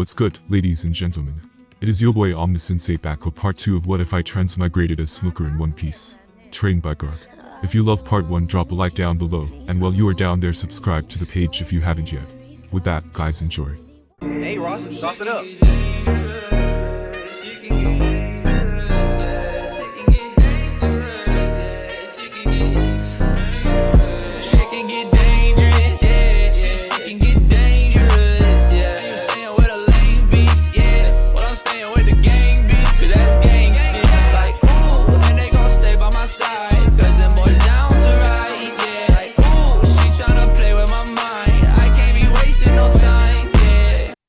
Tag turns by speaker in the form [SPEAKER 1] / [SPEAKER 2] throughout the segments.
[SPEAKER 1] What's good, ladies and gentlemen? It is your boy Omnisensei back with part 2 of What If I Transmigrated as Smoker in One Piece, trained by GARP. If you love part 1, drop a like down below, and while you are down there, subscribe to the page if you haven't yet. With that, guys, enjoy.
[SPEAKER 2] Hey Ross, sauce it up.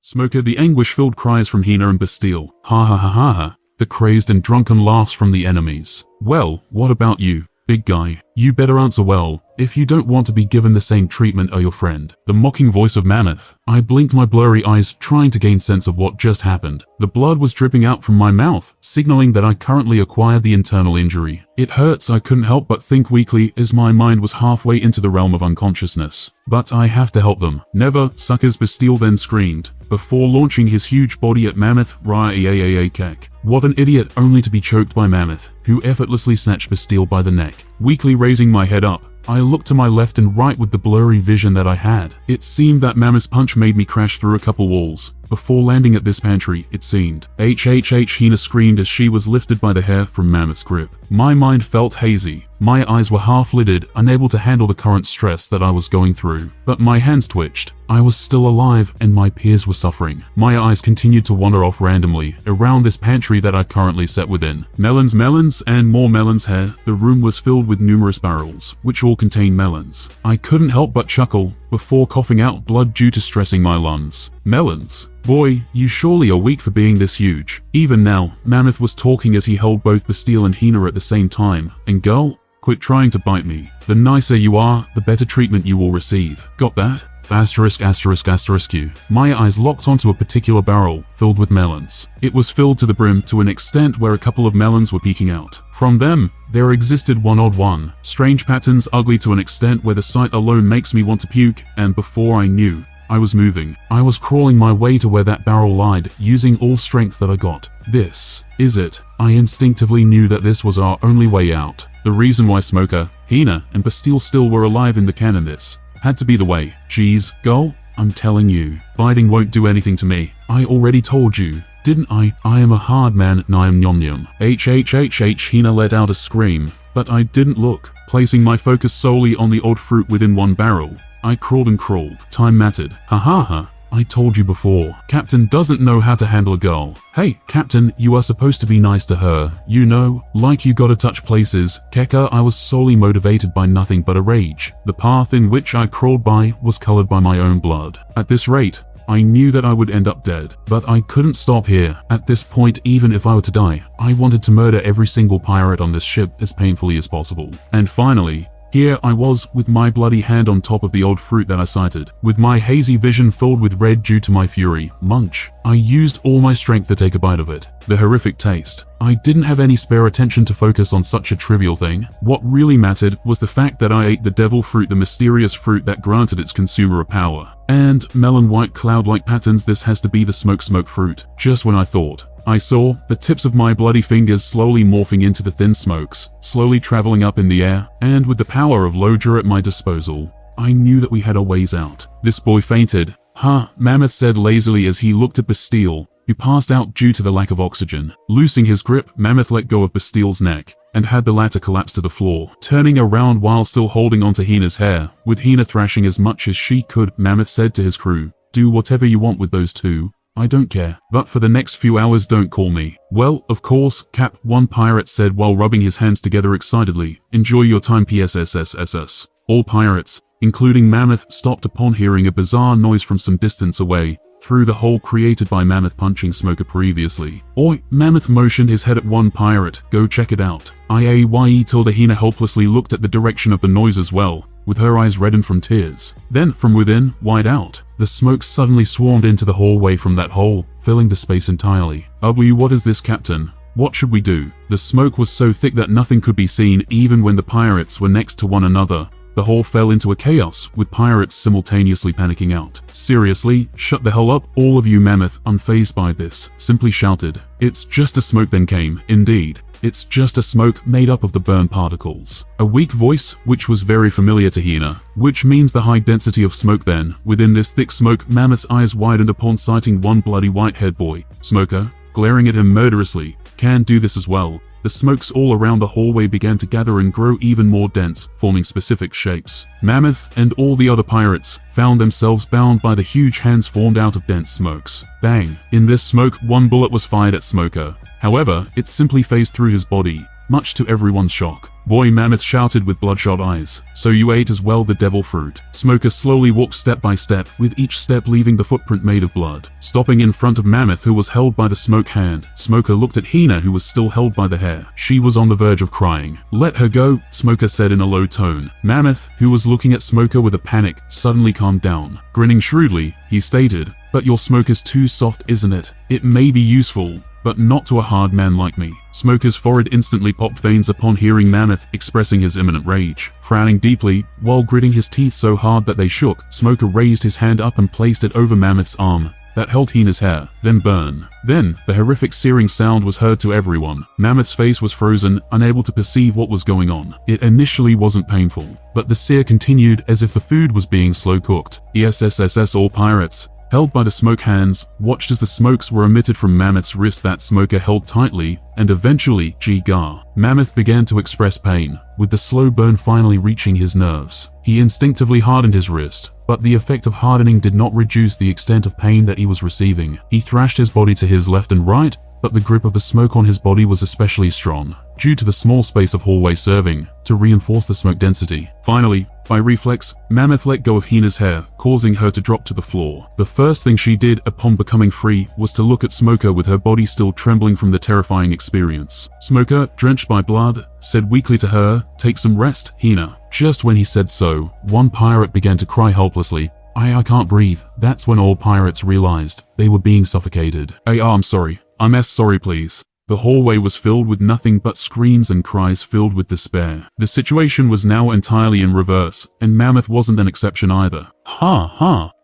[SPEAKER 3] Smoker, the anguish-filled cries from Hina and Bastille. Ha ha ha ha ha. The crazed and drunken laughs from the enemies. Well, what about you, big guy? You better answer well, if you don't want to be given the same treatment as your friend. The mocking voice of Mammoth. I blinked my blurry eyes, trying to gain sense of what just happened. The blood was dripping out from my mouth, signaling that I currently acquired the internal injury. It hurts, I couldn't help but think weakly as my mind was halfway into the realm of unconsciousness. But I have to help them. Never, suckers, Bastille then screamed, before launching his huge body at Mammoth. Kek. What an idiot, only to be choked by Mammoth, who effortlessly snatched Bastille by the neck. Weakly raising my head up, I looked to my left and right with the blurry vision that I had. It seemed that Mammoth's punch made me crash through a couple walls, before landing at this pantry, it seemed. Hina screamed as she was lifted by the hair from Mammoth's grip. My mind felt hazy. My eyes were half-lidded, unable to handle the current stress that I was going through. But my hands twitched. I was still alive, and my peers were suffering. My eyes continued to wander off randomly, around this pantry that I currently sat within. Melons, and more melons here. The room was filled with numerous barrels, which all contained melons. I couldn't help but chuckle, before coughing out blood due to stressing my lungs. Melons. Boy, you surely are weak for being this huge. Even now, Mammoth was talking as he held both Bastille and Hina at the same time. And girl, quit trying to bite me. The nicer you are, the better treatment you will receive. Got that? ******. My eyes locked onto a particular barrel, filled with melons. It was filled to the brim to an extent where a couple of melons were peeking out. From them, there existed one odd one. Strange patterns, ugly to an extent where the sight alone makes me want to puke, and before I knew, I was moving. I was crawling my way to where that barrel lied, using all strength that I got. This is it. I instinctively knew that this was our only way out. The reason why Smoker, Hina, and Bastille still were alive in the canon, this had to be the way. Geez, girl, I'm telling you, biting won't do anything to me. I already told you, didn't I? I am a hard man, Nyam Nyom Nyom. Hina let out a scream, but I didn't look, placing my focus solely on the odd fruit within one barrel. I crawled and crawled. Time mattered. Ha ha ha. I told you before, Captain doesn't know how to handle a girl. Hey, Captain, you are supposed to be nice to her, you know, like you gotta touch places. Keka, I was solely motivated by nothing but a rage. The path in which I crawled by was colored by my own blood. At this rate, I knew that I would end up dead, but I couldn't stop here. At this point, even if I were to die, I wanted to murder every single pirate on this ship as painfully as possible. And finally, here I was, with my bloody hand on top of the old fruit that I sighted, with my hazy vision filled with red due to my fury. Munch. I used all my strength to take a bite of it. The horrific taste. I didn't have any spare attention to focus on such a trivial thing. What really mattered was the fact that I ate the devil fruit, the mysterious fruit that granted its consumer a power. And melon white cloud-like patterns, this has to be the smoke fruit. Just when I thought, I saw the tips of my bloody fingers slowly morphing into the thin smokes, slowly traveling up in the air, and with the power of Lodra at my disposal, I knew that we had a ways out. This boy fainted. Huh, Mammoth said lazily as he looked at Bastille, who passed out due to the lack of oxygen. Loosing his grip, Mammoth let go of Bastille's neck, and had the latter collapse to the floor. Turning around while still holding onto Hina's hair, with Hina thrashing as much as she could, Mammoth said to his crew, "Do whatever you want with those two. I don't care. But for the next few hours, don't call me." "Well, of course, Cap," one pirate said while rubbing his hands together excitedly. "Enjoy your time, PSSSSS. All pirates, including Mammoth, stopped upon hearing a bizarre noise from some distance away, through the hole created by Mammoth punching Smoker previously. Oi, Mammoth motioned his head at one pirate. "Go check it out." Hina helplessly looked at the direction of the noise as well, with her eyes reddened from tears. Then, from within, wide out, the smoke suddenly swarmed into the hallway from that hole, filling the space entirely. What is this, Captain? What should we do? The smoke was so thick that nothing could be seen even when the pirates were next to one another. The whole fell into a chaos, with pirates simultaneously panicking out. Seriously, shut the hell up, all of you, Mammoth, unfazed by this, simply shouted. It's just a smoke. Then came, indeed. It's just a smoke made up of the burn particles. A weak voice, which was very familiar to Hina, which means the high density of smoke. Then, within this thick smoke, Mammoth's eyes widened upon sighting one bloody white-haired boy, Smoker, glaring at him murderously. Can't do this as well. The smokes all around the hallway began to gather and grow even more dense, forming specific shapes. Mammoth and all the other pirates found themselves bound by the huge hands formed out of dense smokes. Bang! In this smoke, one bullet was fired at Smoker. However, it simply phased through his body, much to everyone's shock. Boy, Mammoth shouted with bloodshot eyes. So you ate as well the devil fruit. Smoker slowly walked step by step, with each step leaving the footprint made of blood. Stopping in front of Mammoth, who was held by the smoke hand, Smoker looked at Hina, who was still held by the hair. She was on the verge of crying. Let her go, Smoker said in a low tone. Mammoth, who was looking at Smoker with a panic, suddenly calmed down. Grinning shrewdly, he stated, "But your smoker's too soft, isn't it? It may be useful, but not to a hard man like me." Smoker's forehead instantly popped veins upon hearing Mammoth expressing his imminent rage. Frowning deeply, while gritting his teeth so hard that they shook, Smoker raised his hand up and placed it over Mammoth's arm that held Hina's hair. Then burn. Then, the horrific searing sound was heard to everyone. Mammoth's face was frozen, unable to perceive what was going on. It initially wasn't painful, but the sear continued as if the food was being slow cooked. ESSSS all pirates, held by the smoke hands, watched as the smokes were emitted from Mammoth's wrist that Smoker held tightly, and eventually, GARP. Mammoth began to express pain, with the slow burn finally reaching his nerves. He instinctively hardened his wrist, but the effect of hardening did not reduce the extent of pain that he was receiving. He thrashed his body to his left and right, but the grip of the smoke on his body was especially strong, due to the small space of hallway serving to reinforce the smoke density. Finally, by reflex, Mammoth let go of Hina's hair, causing her to drop to the floor. The first thing she did upon becoming free was to look at Smoker with her body still trembling from the terrifying experience. Smoker, drenched by blood, said weakly to her, "Take some rest, Hina." Just when he said so, one pirate began to cry helplessly, I can't breathe." That's when all pirates realized they were being suffocated. I'm sorry. I'm sorry, please." The hallway was filled with nothing but screams and cries filled with despair. The situation was now entirely in reverse, and Mammoth wasn't an exception either.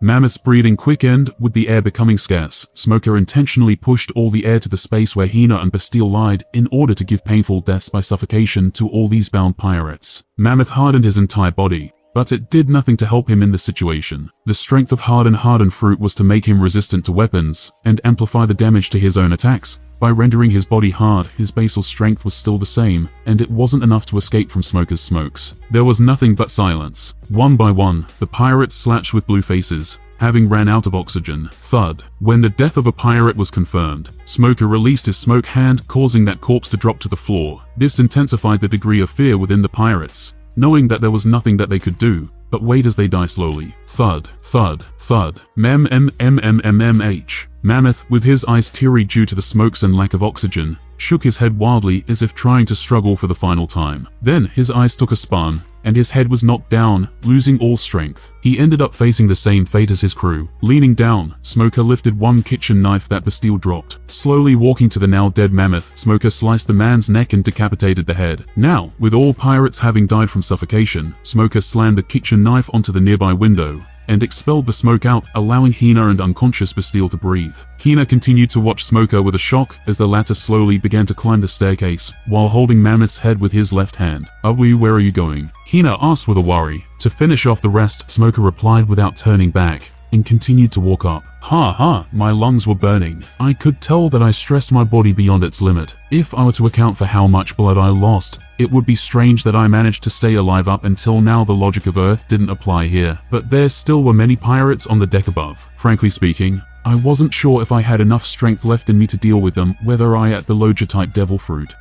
[SPEAKER 3] Mammoth's breathing quickened, with the air becoming scarce. Smoker intentionally pushed all the air to the space where Hina and Bastille lied in order to give painful deaths by suffocation to all these bound pirates. Mammoth hardened his entire body, but it did nothing to help him in this situation. The strength of hardened fruit was to make him resistant to weapons, and amplify the damage to his own attacks. By rendering his body hard, his basal strength was still the same, and it wasn't enough to escape from Smoker's smokes. There was nothing but silence. One by one, the pirates slashed with blue faces, having ran out of oxygen. Thud. When the death of a pirate was confirmed, Smoker released his smoke hand, causing that corpse to drop to the floor. This intensified the degree of fear within the pirates, knowing that there was nothing that they could do but wait as they die slowly. Thud, thud, thud. Mammoth, with his eyes teary due to the smokes and lack of oxygen, shook his head wildly as if trying to struggle for the final time. Then his eyes took a spun, and his head was knocked down, losing all strength. He ended up facing the same fate as his crew. Leaning down, Smoker lifted one kitchen knife that Bastille dropped. Slowly walking to the now dead Mammoth, Smoker sliced the man's neck and decapitated the head. Now, with all pirates having died from suffocation, Smoker slammed the kitchen knife onto the nearby window and expelled the smoke out, allowing Hina and unconscious Bastille to breathe. Hina continued to watch Smoker with a shock as the latter slowly began to climb the staircase, while holding Mammoth's head with his left hand. Where are you going?" Hina asked with a worry. To finish off the rest, Smoker replied without turning back, and continued to walk up. My lungs were burning. I could tell that I stressed my body beyond its limit. If I were to account for how much blood I lost, it would be strange that I managed to stay alive up until now. The logic of Earth didn't apply here, but there still were many pirates on the deck above. Frankly speaking, I wasn't sure if I had enough strength left in me to deal with them, whether I ate the Loja type devil fruit.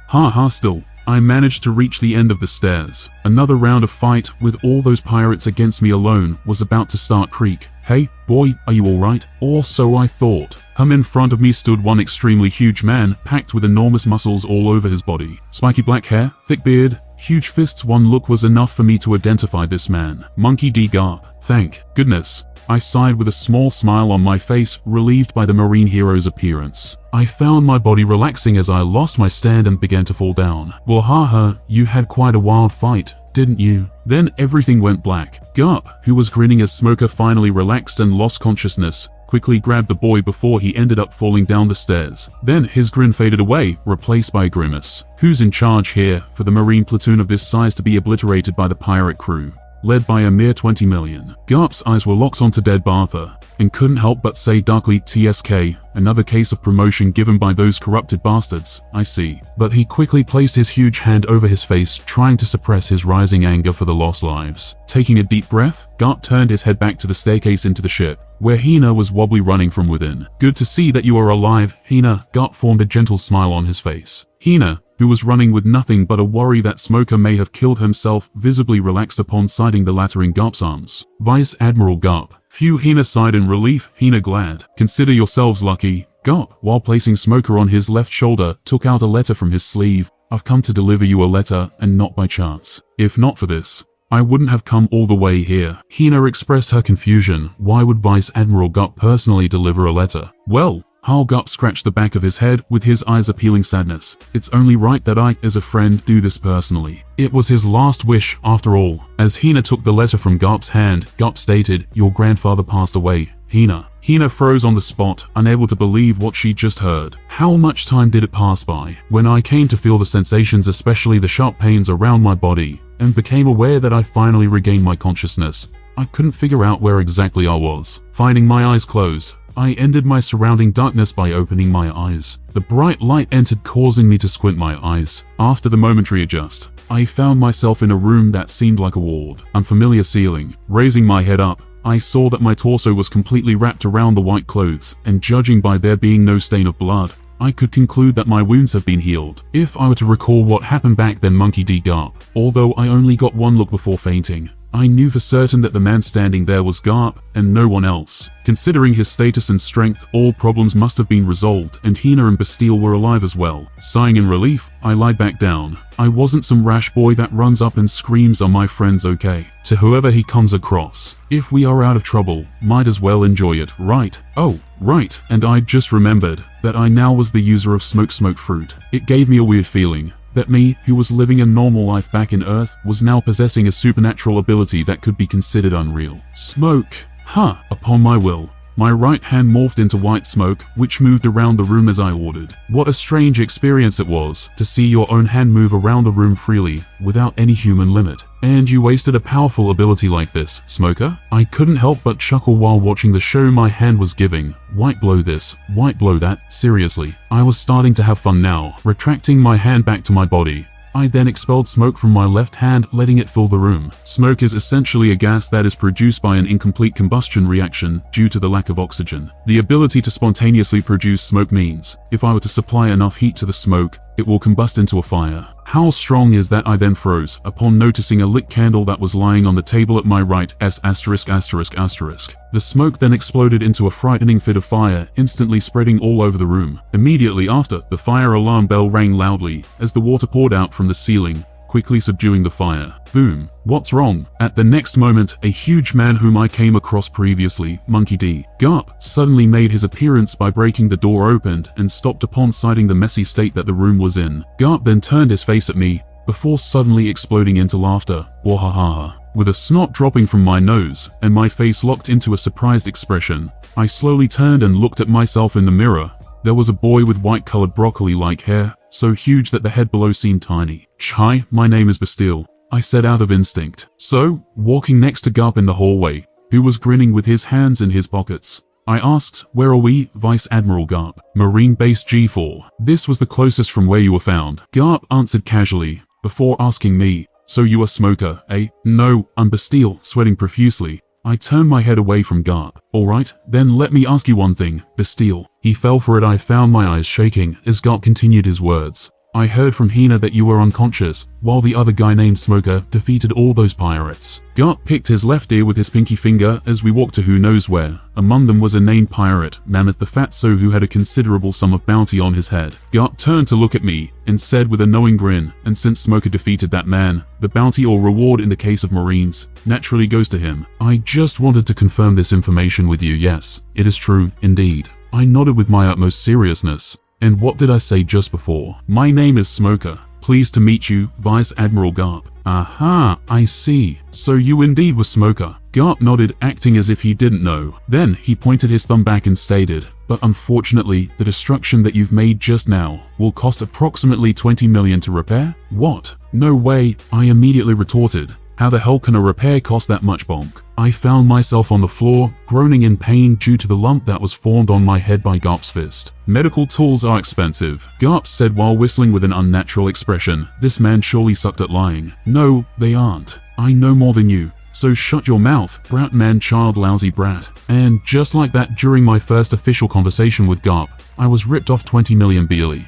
[SPEAKER 3] Still, I managed to reach the end of the stairs. Another round of fight with all those pirates against me alone was about to start. Creak. "Hey, boy, are you alright?" Or so I thought. In front of me stood one extremely huge man, packed with enormous muscles all over his body. Spiky black hair, thick beard, huge fists. One look was enough for me to identify this man. Monkey D. GARP. Thank goodness. I sighed with a small smile on my face, relieved by the marine hero's appearance. I found my body relaxing as I lost my stand and began to fall down. Well, you had quite a wild fight, didn't you? Then everything went black. GARP, who was grinning as Smoker finally relaxed and lost consciousness, quickly grabbed the boy before he ended up falling down the stairs. Then his grin faded away, replaced by a grimace. Who's in charge here for the Marine platoon of this size to be obliterated by the pirate crew, led by a mere 20 million? GARP's eyes were locked onto dead Bartha, and couldn't help but say darkly, TSK, another case of promotion given by those corrupted bastards, I see. But he quickly placed his huge hand over his face, trying to suppress his rising anger for the lost lives. Taking a deep breath, GARP turned his head back to the staircase into the ship, where Hina was wobbly running from within. Good to see that you are alive, Hina. GARP formed a gentle smile on his face. Hina, who was running with nothing but a worry that Smoker may have killed himself, visibly relaxed upon sighting the latter in GARP's arms. Vice Admiral GARP. Phew, Hina sighed in relief. Hina glad. Consider yourselves lucky. GARP, while placing Smoker on his left shoulder, took out a letter from his sleeve. I've come to deliver you a letter, and not by chance. If not for this, I wouldn't have come all the way here. Hina expressed her confusion. Why would Vice Admiral GARP personally deliver a letter? Well, GARP scratched the back of his head with his eyes appealing sadness. It's only right that I, as a friend, do this personally. It was his last wish, after all. As Hina took the letter from GARP's hand, GARP stated, your grandfather passed away, Hina. Hina froze on the spot, unable to believe what she just heard. How much time did it pass by? When I came to feel the sensations, especially the sharp pains around my body, and became aware that I finally regained my consciousness, I couldn't figure out where exactly I was. Finding my eyes closed, I ended my surrounding darkness by opening my eyes. The bright light entered, causing me to squint my eyes. After the momentary adjust, I found myself in a room that seemed like a ward. Unfamiliar ceiling. Raising my head up, I saw that my torso was completely wrapped around the white clothes, and judging by there being no stain of blood, I could conclude that my wounds have been healed. If I were to recall what happened back then, Monkey D. GARP, although I only got one look before fainting, I knew for certain that the man standing there was GARP, and no one else. Considering his status and strength, all problems must have been resolved, and Hina and Bastille were alive as well. Sighing in relief, I lied back down. I wasn't some rash boy that runs up and screams, "Are my friends okay?" to whoever he comes across. If we are out of trouble, might as well enjoy it, right? Oh, right, and I just remembered that I now was the user of smoke fruit. It gave me a weird feeling that me, who was living a normal life back in Earth, was now possessing a supernatural ability that could be considered unreal. Smoke. Upon my will, my right hand morphed into white smoke, which moved around the room as I ordered. What a strange experience it was, to see your own hand move around the room freely, without any human limit. And you wasted a powerful ability like this, Smoker? I couldn't help but chuckle while watching the show my hand was giving. White blow this, white blow that, seriously. I was starting to have fun now. Retracting my hand back to my body, I then expelled smoke from my left hand, letting it fill the room. Smoke is essentially a gas that is produced by an incomplete combustion reaction due to the lack of oxygen. The ability to spontaneously produce smoke means, if I were to supply enough heat to the smoke, it will combust into a fire. How strong is that? I then froze, upon noticing a lit candle that was lying on the table at my right, *****. The smoke then exploded into a frightening fit of fire, instantly spreading all over the room. Immediately after, the fire alarm bell rang loudly, as the water poured out from the ceiling, quickly subduing the fire. Boom. What's wrong? At the next moment, a huge man whom I came across previously, Monkey D. GARP, suddenly made his appearance by breaking the door open and stopped upon sighting the messy state that the room was in. GARP then turned his face at me, before suddenly exploding into laughter. Wahahaha. With a snot dropping from my nose, and my face locked into a surprised expression, I slowly turned and looked at myself in the mirror. There was a boy with white-colored broccoli-like hair, so huge that the head below seemed tiny. "Hi, my name is Bastille," I said out of instinct. So, walking next to GARP in the hallway, who was grinning with his hands in his pockets, I asked, "Where are we, Vice Admiral GARP?" "Marine Base G4. This was the closest from where you were found," GARP answered casually, before asking me, "So you are Smoker, eh?" "No, I'm Bastille," sweating profusely. I turned my head away from GARP. "Alright, then let me ask you one thing, Bastille." He fell for it. I found my eyes shaking as GARP continued his words. "I heard from Hina that you were unconscious, while the other guy named Smoker defeated all those pirates." GARP picked his left ear with his pinky finger as we walked to who knows where. Among them was a named pirate, Mammoth the Fatso, who had a considerable sum of bounty on his head. GARP turned to look at me, and said with a knowing grin, "And since Smoker defeated that man, the bounty or reward in the case of Marines naturally goes to him." "I just wanted to confirm this information with you. Yes, it is true, indeed." I nodded with my utmost seriousness. "And what did I say just before?" "My name is Smoker. Pleased to meet you, Vice Admiral GARP." Aha, I see. So you indeed were Smoker. GARP nodded, acting as if he didn't know. Then he pointed his thumb back and stated, but unfortunately, the destruction that you've made just now will cost approximately 20 million to repair? What? No way, I immediately retorted. How the hell can a repair cost that much, bonk? I found myself on the floor, groaning in pain due to the lump that was formed on my head by GARP's fist. Medical tools are expensive, GARP said while whistling with an unnatural expression. This man surely sucked at lying. No, they aren't. I know more than you. So shut your mouth, brat man child lousy brat. And just like that, during my first official conversation with GARP, I was ripped off 20 million BLE. ****.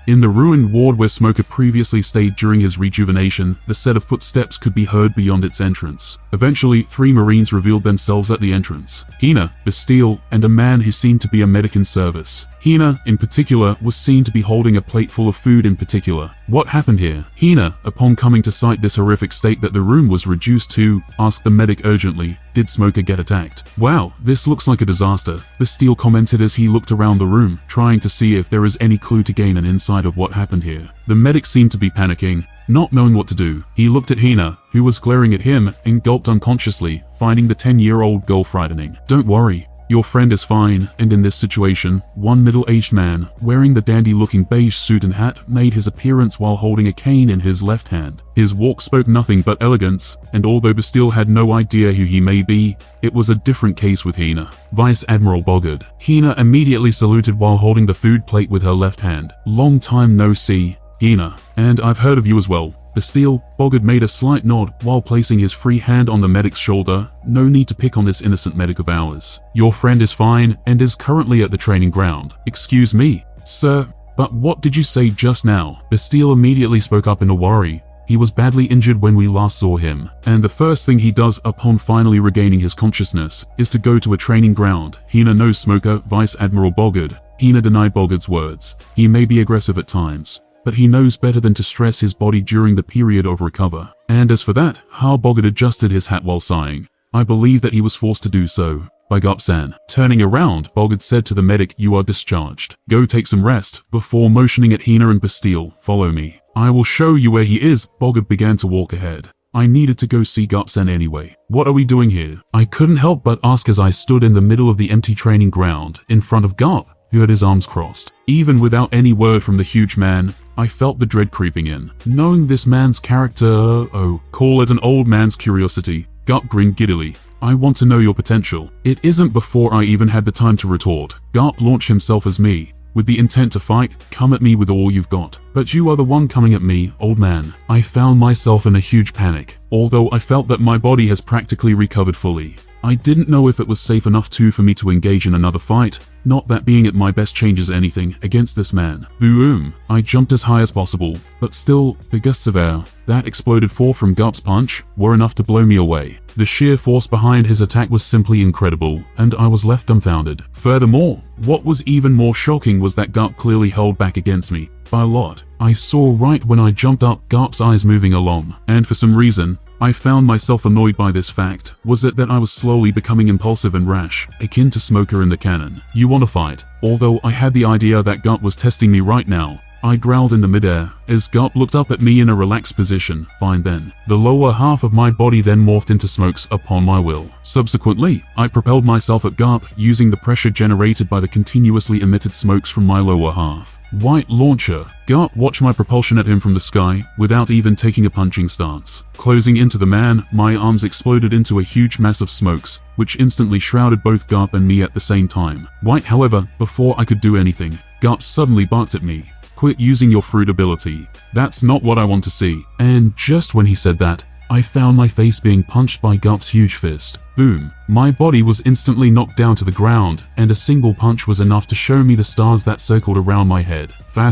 [SPEAKER 3] In the ruined ward where Smoker previously stayed during his rejuvenation, the set of footsteps could be heard beyond its entrance. Eventually, 3 Marines revealed themselves at the entrance. Hina, Bastille, and a man who seemed to be a medic in service. Hina, in particular, was seen to be holding a plate full of food in particular. What happened here? Hina, upon coming to sight this horrific state that the room was reduced to, asked the medic urgently, did Smoker get attacked? Wow, this looks like a disaster, Bastille commented as he looked around the room, trying to see if there is any clue to gain an insight of what happened here. The medic seemed to be panicking, not knowing what to do. He looked at Hina, who was glaring at him, and gulped unconsciously, finding the 10-year-old girl frightening. Don't worry. Your friend is fine, and in this situation, one middle-aged man, wearing the dandy-looking beige suit and hat, made his appearance while holding a cane in his left hand. His walk spoke nothing but elegance, and although Bastille had no idea who he may be, it was a different case with Hina. Vice Admiral Bogard. Hina immediately saluted while holding the food plate with her left hand. Long time no see, Hina. And I've heard of you as well. Bastille, Bogard made a slight nod while placing his free hand on the medic's shoulder. No need to pick on this innocent medic of ours. Your friend is fine and is currently at the training ground. Excuse me, sir, but what did you say just now? Bastille immediately spoke up in a worry. He was badly injured when we last saw him, and the first thing he does upon finally regaining his consciousness is to go to a training ground. Hina knows Smoker, Vice Admiral Bogard. Hina denied Bogard's words. He may be aggressive at times, but he knows better than to stress his body during the period of recover. And as for that, how Bogard adjusted his hat while sighing, I believe that he was forced to do so by GARP-san. Turning around, Bogard said to the medic, you are discharged. Go take some rest, before motioning at Hina and Bastille. Follow me. I will show you where he is. Bogard began to walk ahead. I needed to go see GARP-san anyway. What are we doing here? I couldn't help but ask as I stood in the middle of the empty training ground, in front of GARP, who had his arms crossed. Even without any word from the huge man, I felt the dread creeping in. Knowing this man's character, call it an old man's curiosity, GARP grinned giddily. I want to know your potential. It isn't before I even had the time to retort. GARP launched himself as me, with the intent to fight. Come at me with all you've got. But you are the one coming at me, old man. I found myself in a huge panic. Although I felt that my body has practically recovered fully, I didn't know if it was safe enough for me to engage in another fight. Not that being at my best changes anything against this man. Boom! I jumped as high as possible, but still, the gusts of air that exploded forth from GARP's punch were enough to blow me away. The sheer force behind his attack was simply incredible, and I was left dumbfounded. Furthermore, what was even more shocking was that GARP clearly held back against me by a lot. I saw right when I jumped up GARP's eyes moving along, and for some reason, I found myself annoyed by this fact. Was it that I was slowly becoming impulsive and rash, akin to Smoker in the canon? You wanna fight? Although I had the idea that GARP was testing me right now, I growled in the midair, as GARP looked up at me in a relaxed position. Fine then. The lower half of my body then morphed into smokes upon my will. Subsequently, I propelled myself at GARP using the pressure generated by the continuously emitted smokes from my lower half. White launcher. GARP watched my propulsion at him from the sky, without even taking a punching stance. Closing into the man, my arms exploded into a huge mass of smokes, which instantly shrouded both GARP and me at the same time. White, however, before I could do anything, GARP suddenly barked at me. Quit using your fruit ability. That's not what I want to see. And just when he said that, I found my face being punched by GARP's huge fist. Boom. My body was instantly knocked down to the ground, and a single punch was enough to show me the stars that circled around my head. I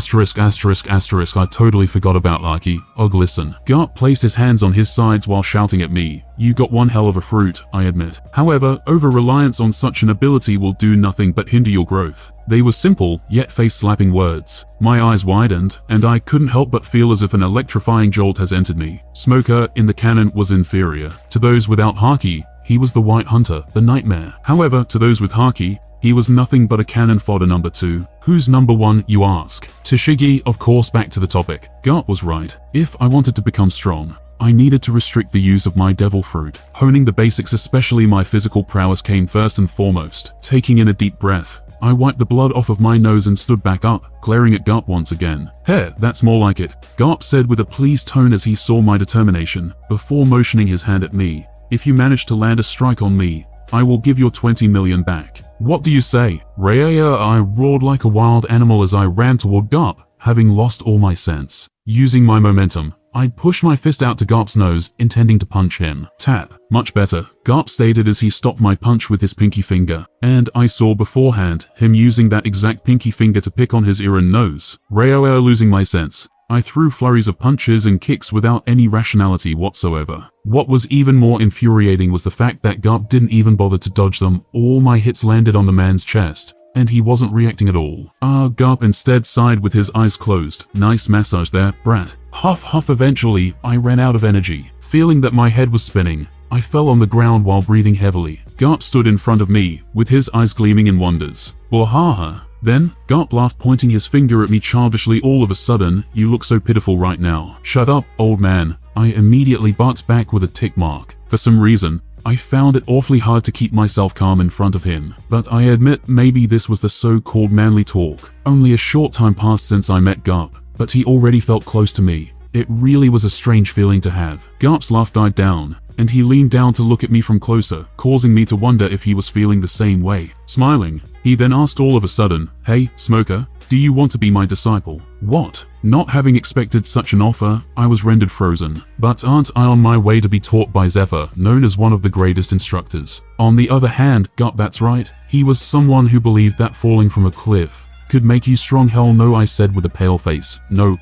[SPEAKER 3] totally forgot about Lucky. Listen. GARP placed his hands on his sides while shouting at me. You got one hell of a fruit, I admit. However, over-reliance on such an ability will do nothing but hinder your growth. They were simple, yet face-slapping words. My eyes widened, and I couldn't help but feel as if an electrifying jolt has entered me. Smoker, in the canon, was inferior. To those without Haki, he was the White Hunter, the Nightmare. However, to those with Haki, He was nothing but a cannon fodder number 2. Who's number 1, you ask? Tashigi, of course. Back to the topic. Garp was right. If I wanted to become strong, I needed to restrict the use of my devil fruit. Honing the basics, especially my physical prowess, came first and foremost. Taking in a deep breath, I wiped the blood off of my nose and stood back up, glaring at Garp once again. "Heh, that's more like it," Garp said with a pleased tone as he saw my determination, before motioning his hand at me. "If you manage to land a strike on me, I will give your 20 million back. What do you say?" Raya, I roared like a wild animal as I ran toward Garp, having lost all my sense. Using my momentum, I pushed my fist out to Garp's nose, intending to punch him. Tap. "Much better," Garp stated as he stopped my punch with his pinky finger, and I saw beforehand him using that exact pinky finger to pick on his ear and nose. Raya, losing my sense, I threw flurries of punches and kicks without any rationality whatsoever. What was even more infuriating was the fact that Garp didn't even bother to dodge them. All my hits landed on the man's chest, and he wasn't reacting at all. Garp instead sighed with his eyes closed. "Nice massage there, brat." Huff huff. Eventually, I ran out of energy. Feeling that my head was spinning, I fell on the ground while breathing heavily. Garp stood in front of me, with his eyes gleaming in wonders. "Wahaha." Then, Garp laughed, pointing his finger at me childishly. "All of a sudden, you look so pitiful right now." "Shut up, old man," I immediately barked back with a tick mark. For some reason, I found it awfully hard to keep myself calm in front of him. But I admit maybe this was the so-called manly talk. Only a short time passed since I met Garp, but he already felt close to me. It really was a strange feeling to have. Garp's laugh died down, and he leaned down to look at me from closer, causing me to wonder if he was feeling the same way. Smiling, he then asked all of a sudden, "Hey, Smoker, do you want to be my disciple?" What? Not having expected such an offer, I was rendered frozen. But aren't I on my way to be taught by Zephyr, known as one of the greatest instructors? On the other hand, Garp, that's right. He was someone who believed that falling from a cliff could make you strong. "Hell no," I said with a pale face. No.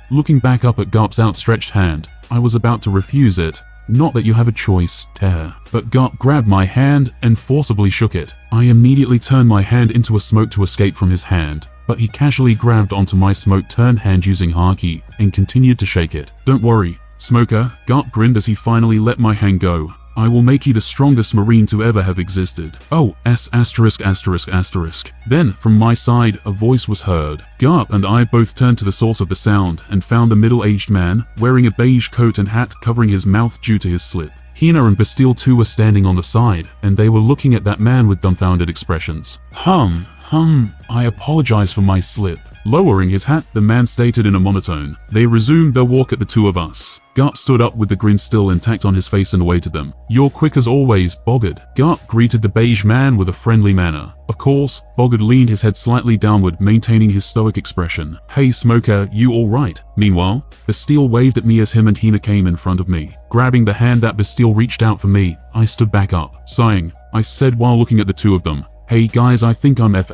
[SPEAKER 3] Looking back up at Garp's outstretched hand, I was about to refuse it. "Not that you have a choice, Tear." But Garp grabbed my hand and forcibly shook it. I immediately turned my hand into a smoke to escape from his hand, but he casually grabbed onto my smoke-turned hand using Haki and continued to shake it. "Don't worry, Smoker," Garp grinned as he finally let my hand go. "I will make you the strongest Marine to ever have existed." "Oh, ******. Then, from my side, a voice was heard. Garp and I both turned to the source of the sound and found a middle-aged man, wearing a beige coat and hat covering his mouth due to his slip. Hina and Bastille too were standing on the side, and they were looking at that man with dumbfounded expressions. I apologize for my slip." Lowering his hat, the man stated in a monotone. They resumed their walk at the two of us. Garp stood up with the grin still intact on his face and awaited them. "You're quick as always, Boggart." Garp greeted the beige man with a friendly manner. Of course, Boggart leaned his head slightly downward, maintaining his stoic expression. "Hey Smoker, you alright?" Meanwhile, Bastille waved at me as him and Hina came in front of me. Grabbing the hand that Bastille reached out for me, I stood back up. Sighing, I said while looking at the two of them, "Hey guys, I think I'm F***********.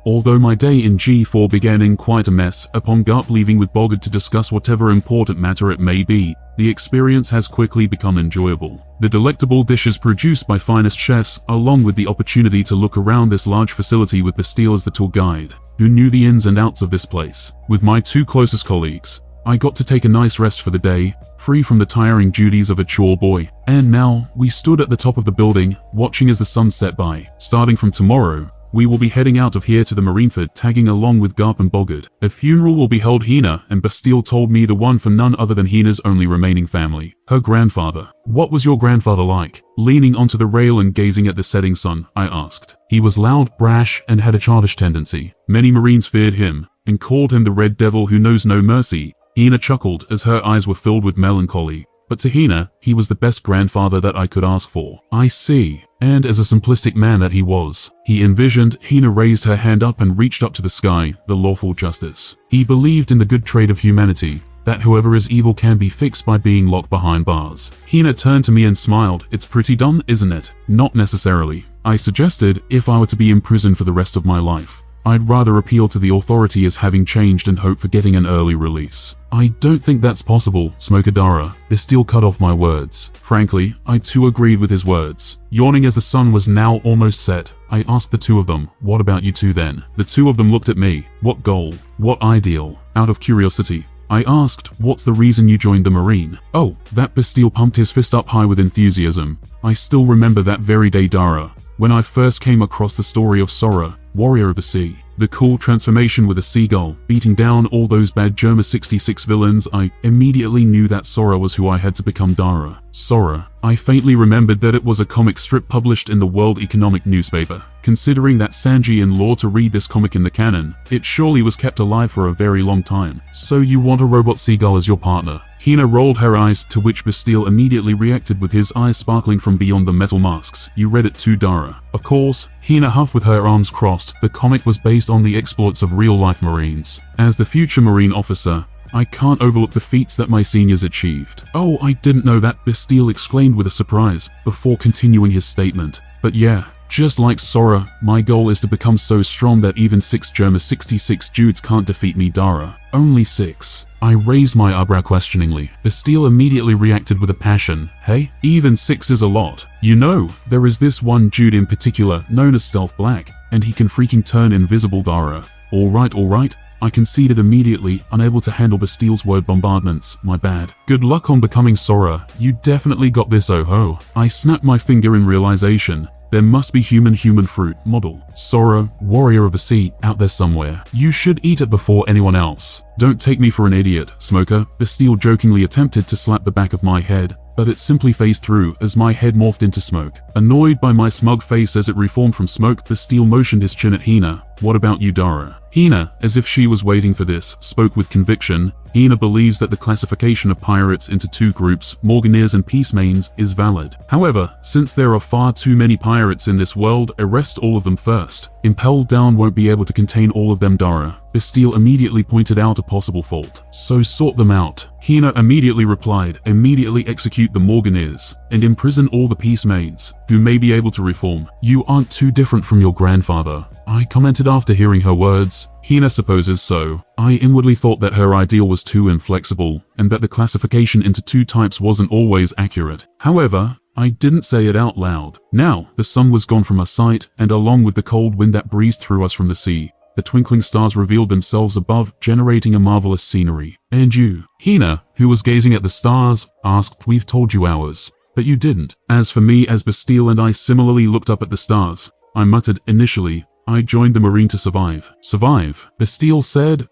[SPEAKER 3] Although my day in G4 began in quite a mess, upon Garp leaving with Boggart to discuss whatever important matter it may be, the experience has quickly become enjoyable. The delectable dishes produced by finest chefs, along with the opportunity to look around this large facility with Bastille as the tour guide, who knew the ins and outs of this place. With my two closest colleagues, I got to take a nice rest for the day, free from the tiring duties of a chore boy. And now, we stood at the top of the building, watching as the sun set by. Starting from tomorrow, we will be heading out of here to the Marineford, tagging along with Garp and Boggart. A funeral will be held. Hina and Bastille told me the one for none other than Hina's only remaining family, her grandfather. "What was your grandfather like?" Leaning onto the rail and gazing at the setting sun, I asked. "He was loud, brash, and had a childish tendency. Many Marines feared him, and called him the Red Devil who knows no mercy." Hina chuckled as her eyes were filled with melancholy. But to Hina, he was the best grandfather that I could ask for. "I see." And as a simplistic man that he was, he envisioned. Hina raised her hand up and reached up to the sky, the lawful justice. He believed in the good trait of humanity, that whoever is evil can be fixed by being locked behind bars. Hina turned to me and smiled. "It's pretty dumb, isn't it?" "Not necessarily," I suggested. "If I were to be imprisoned for the rest of my life, I'd rather appeal to the authority as having changed and hope for getting an early release." "I don't think that's possible, Smokadara." Bastille cut off my words. Frankly, I too agreed with his words. Yawning as the sun was now almost set, I asked the two of them, "What about you two then?" The two of them looked at me. What goal? What ideal? Out of curiosity, I asked, what's the reason you joined the Marine? Oh, that Bastille pumped his fist up high with enthusiasm. I still remember that very day, Dara, when I first came across the story of Sora, Warrior of the Sea. The cool transformation with a seagull, beating down all those bad Germa 66 villains. I immediately knew that Sora was who I had to become. Dara. Sora. I faintly remembered that it was a comic strip published in the World Economic newspaper. Considering that Sanji in lore to read this comic in the canon, it surely was kept alive for a very long time. So you want a robot seagull as your partner? Hina rolled her eyes, to which Bastille immediately reacted with his eyes sparkling from beyond the metal masks. You read it too, Dara. Of course, Hina huffed with her arms crossed. The comic was based on the exploits of real-life Marines. As the future Marine officer, I can't overlook the feats that my seniors achieved. Oh, I didn't know that, Bastille exclaimed with a surprise, before continuing his statement. But yeah, just like Sora, my goal is to become so strong that even 6 Germa 66 dudes can't defeat me. Dara. Only 6. I raised my eyebrow questioningly. Bastille immediately reacted with a passion. Hey, even 6 is a lot. You know, there is this one dude in particular, known as Stealth Black, and he can freaking turn invisible. Dara. Alright. I conceded immediately, unable to handle Bastille's word bombardments. My bad. Good luck on becoming Sora. You definitely got this, oh ho. I snapped my finger in realization. There must be human fruit model. Sora, Warrior of the Sea, out there somewhere. You should eat it before anyone else. Don't take me for an idiot, Smoker. Bastille jokingly attempted to slap the back of my head, but it simply phased through as my head morphed into smoke. Annoyed by my smug face as it reformed from smoke, Bastille motioned his chin at Hina. What about you, Dara? Hina, as if she was waiting for this, spoke with conviction. Hina believes that the classification of pirates into 2 groups, Morganeers and Peacemains, is valid. However, since there are far too many pirates in this world, arrest all of them first. Impelled Down won't be able to contain all of them, Dara. Bastille immediately pointed out a possible fault. So sort them out. Hina immediately replied, immediately execute the Morganeers, and imprison all the Peacemaids, who may be able to reform. You aren't too different from your grandfather, I commented after hearing her words. Hina supposes so. I inwardly thought that her ideal was too inflexible, and that the classification into 2 types wasn't always accurate. However, I didn't say it out loud. Now, the sun was gone from our sight, and along with the cold wind that breezed through us from the sea, the twinkling stars revealed themselves above, generating a marvelous scenery. And you, Hina, who was gazing at the stars, asked, we've told you ours, but you didn't. As for me, as Bastille and I similarly looked up at the stars, I muttered, initially, I joined the Marine to survive. Survive? Bastille said,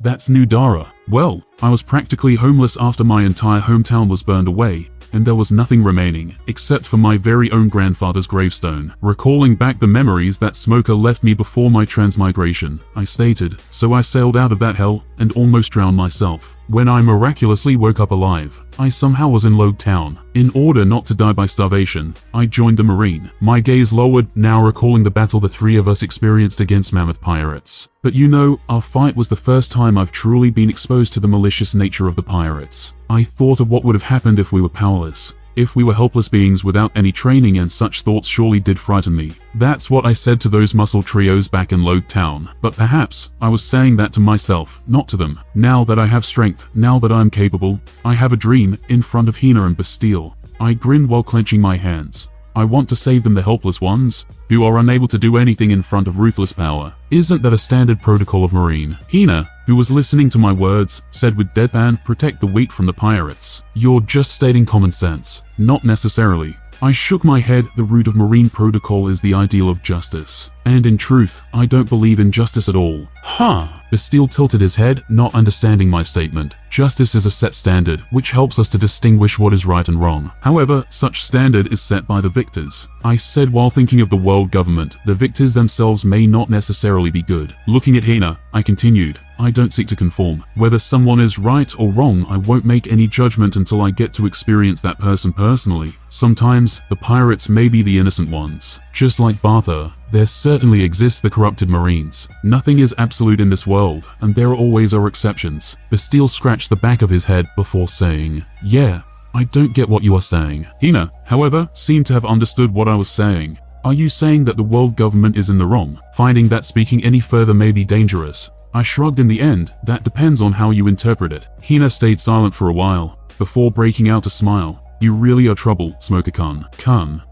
[SPEAKER 3] that's new, Dara. Well, I was practically homeless after my entire hometown was burned away, and there was nothing remaining, except for my very own grandfather's gravestone. Recalling back the memories that Smoker left me before my transmigration, I stated, so I sailed out of that hell, and almost drowned myself. When I miraculously woke up alive, I somehow was in Logue Town. In order not to die by starvation, I joined the Marine. My gaze lowered, now recalling the battle the 3 of us experienced against mammoth pirates. But you know, our fight was the first time I've truly been exposed to the malicious nature of the pirates. I thought of what would have happened if we were powerless. If we were helpless beings without any training, and such thoughts surely did frighten me. That's what I said to those muscle trios back in Logue Town. But perhaps I was saying that to myself, not to them. Now that I have strength, now that I am capable, I have a dream. In front of Hina and Bastille, I grinned while clenching my hands. I want to save them, the helpless ones, who are unable to do anything in front of ruthless power. Isn't that a standard protocol of Marine? Hina, who was listening to my words, said with deadpan, protect the weak from the pirates. You're just stating common sense. Not necessarily. I shook my head. The root of Marine protocol is the ideal of justice. And in truth, I don't believe in justice at all. Bastille tilted his head, not understanding my statement. Justice is a set standard, which helps us to distinguish what is right and wrong. However, such standard is set by the victors. I said while thinking of the world government. The victors themselves may not necessarily be good. Looking at Hina, I continued, I don't seek to conform. Whether someone is right or wrong, I won't make any judgment until I get to experience that person personally. Sometimes, the pirates may be the innocent ones. Just like Bartha, there certainly exists the corrupted Marines. Nothing is absolute in this world, and there always are exceptions. Bastille scratched the back of his head before saying, yeah, I don't get what you are saying. Hina, however, seemed to have understood what I was saying. Are you saying that the world government is in the wrong, finding that speaking any further may be dangerous? I shrugged. In the end, that depends on how you interpret it. Hina stayed silent for a while, before breaking out a smile. You really are trouble, Smoker-kun.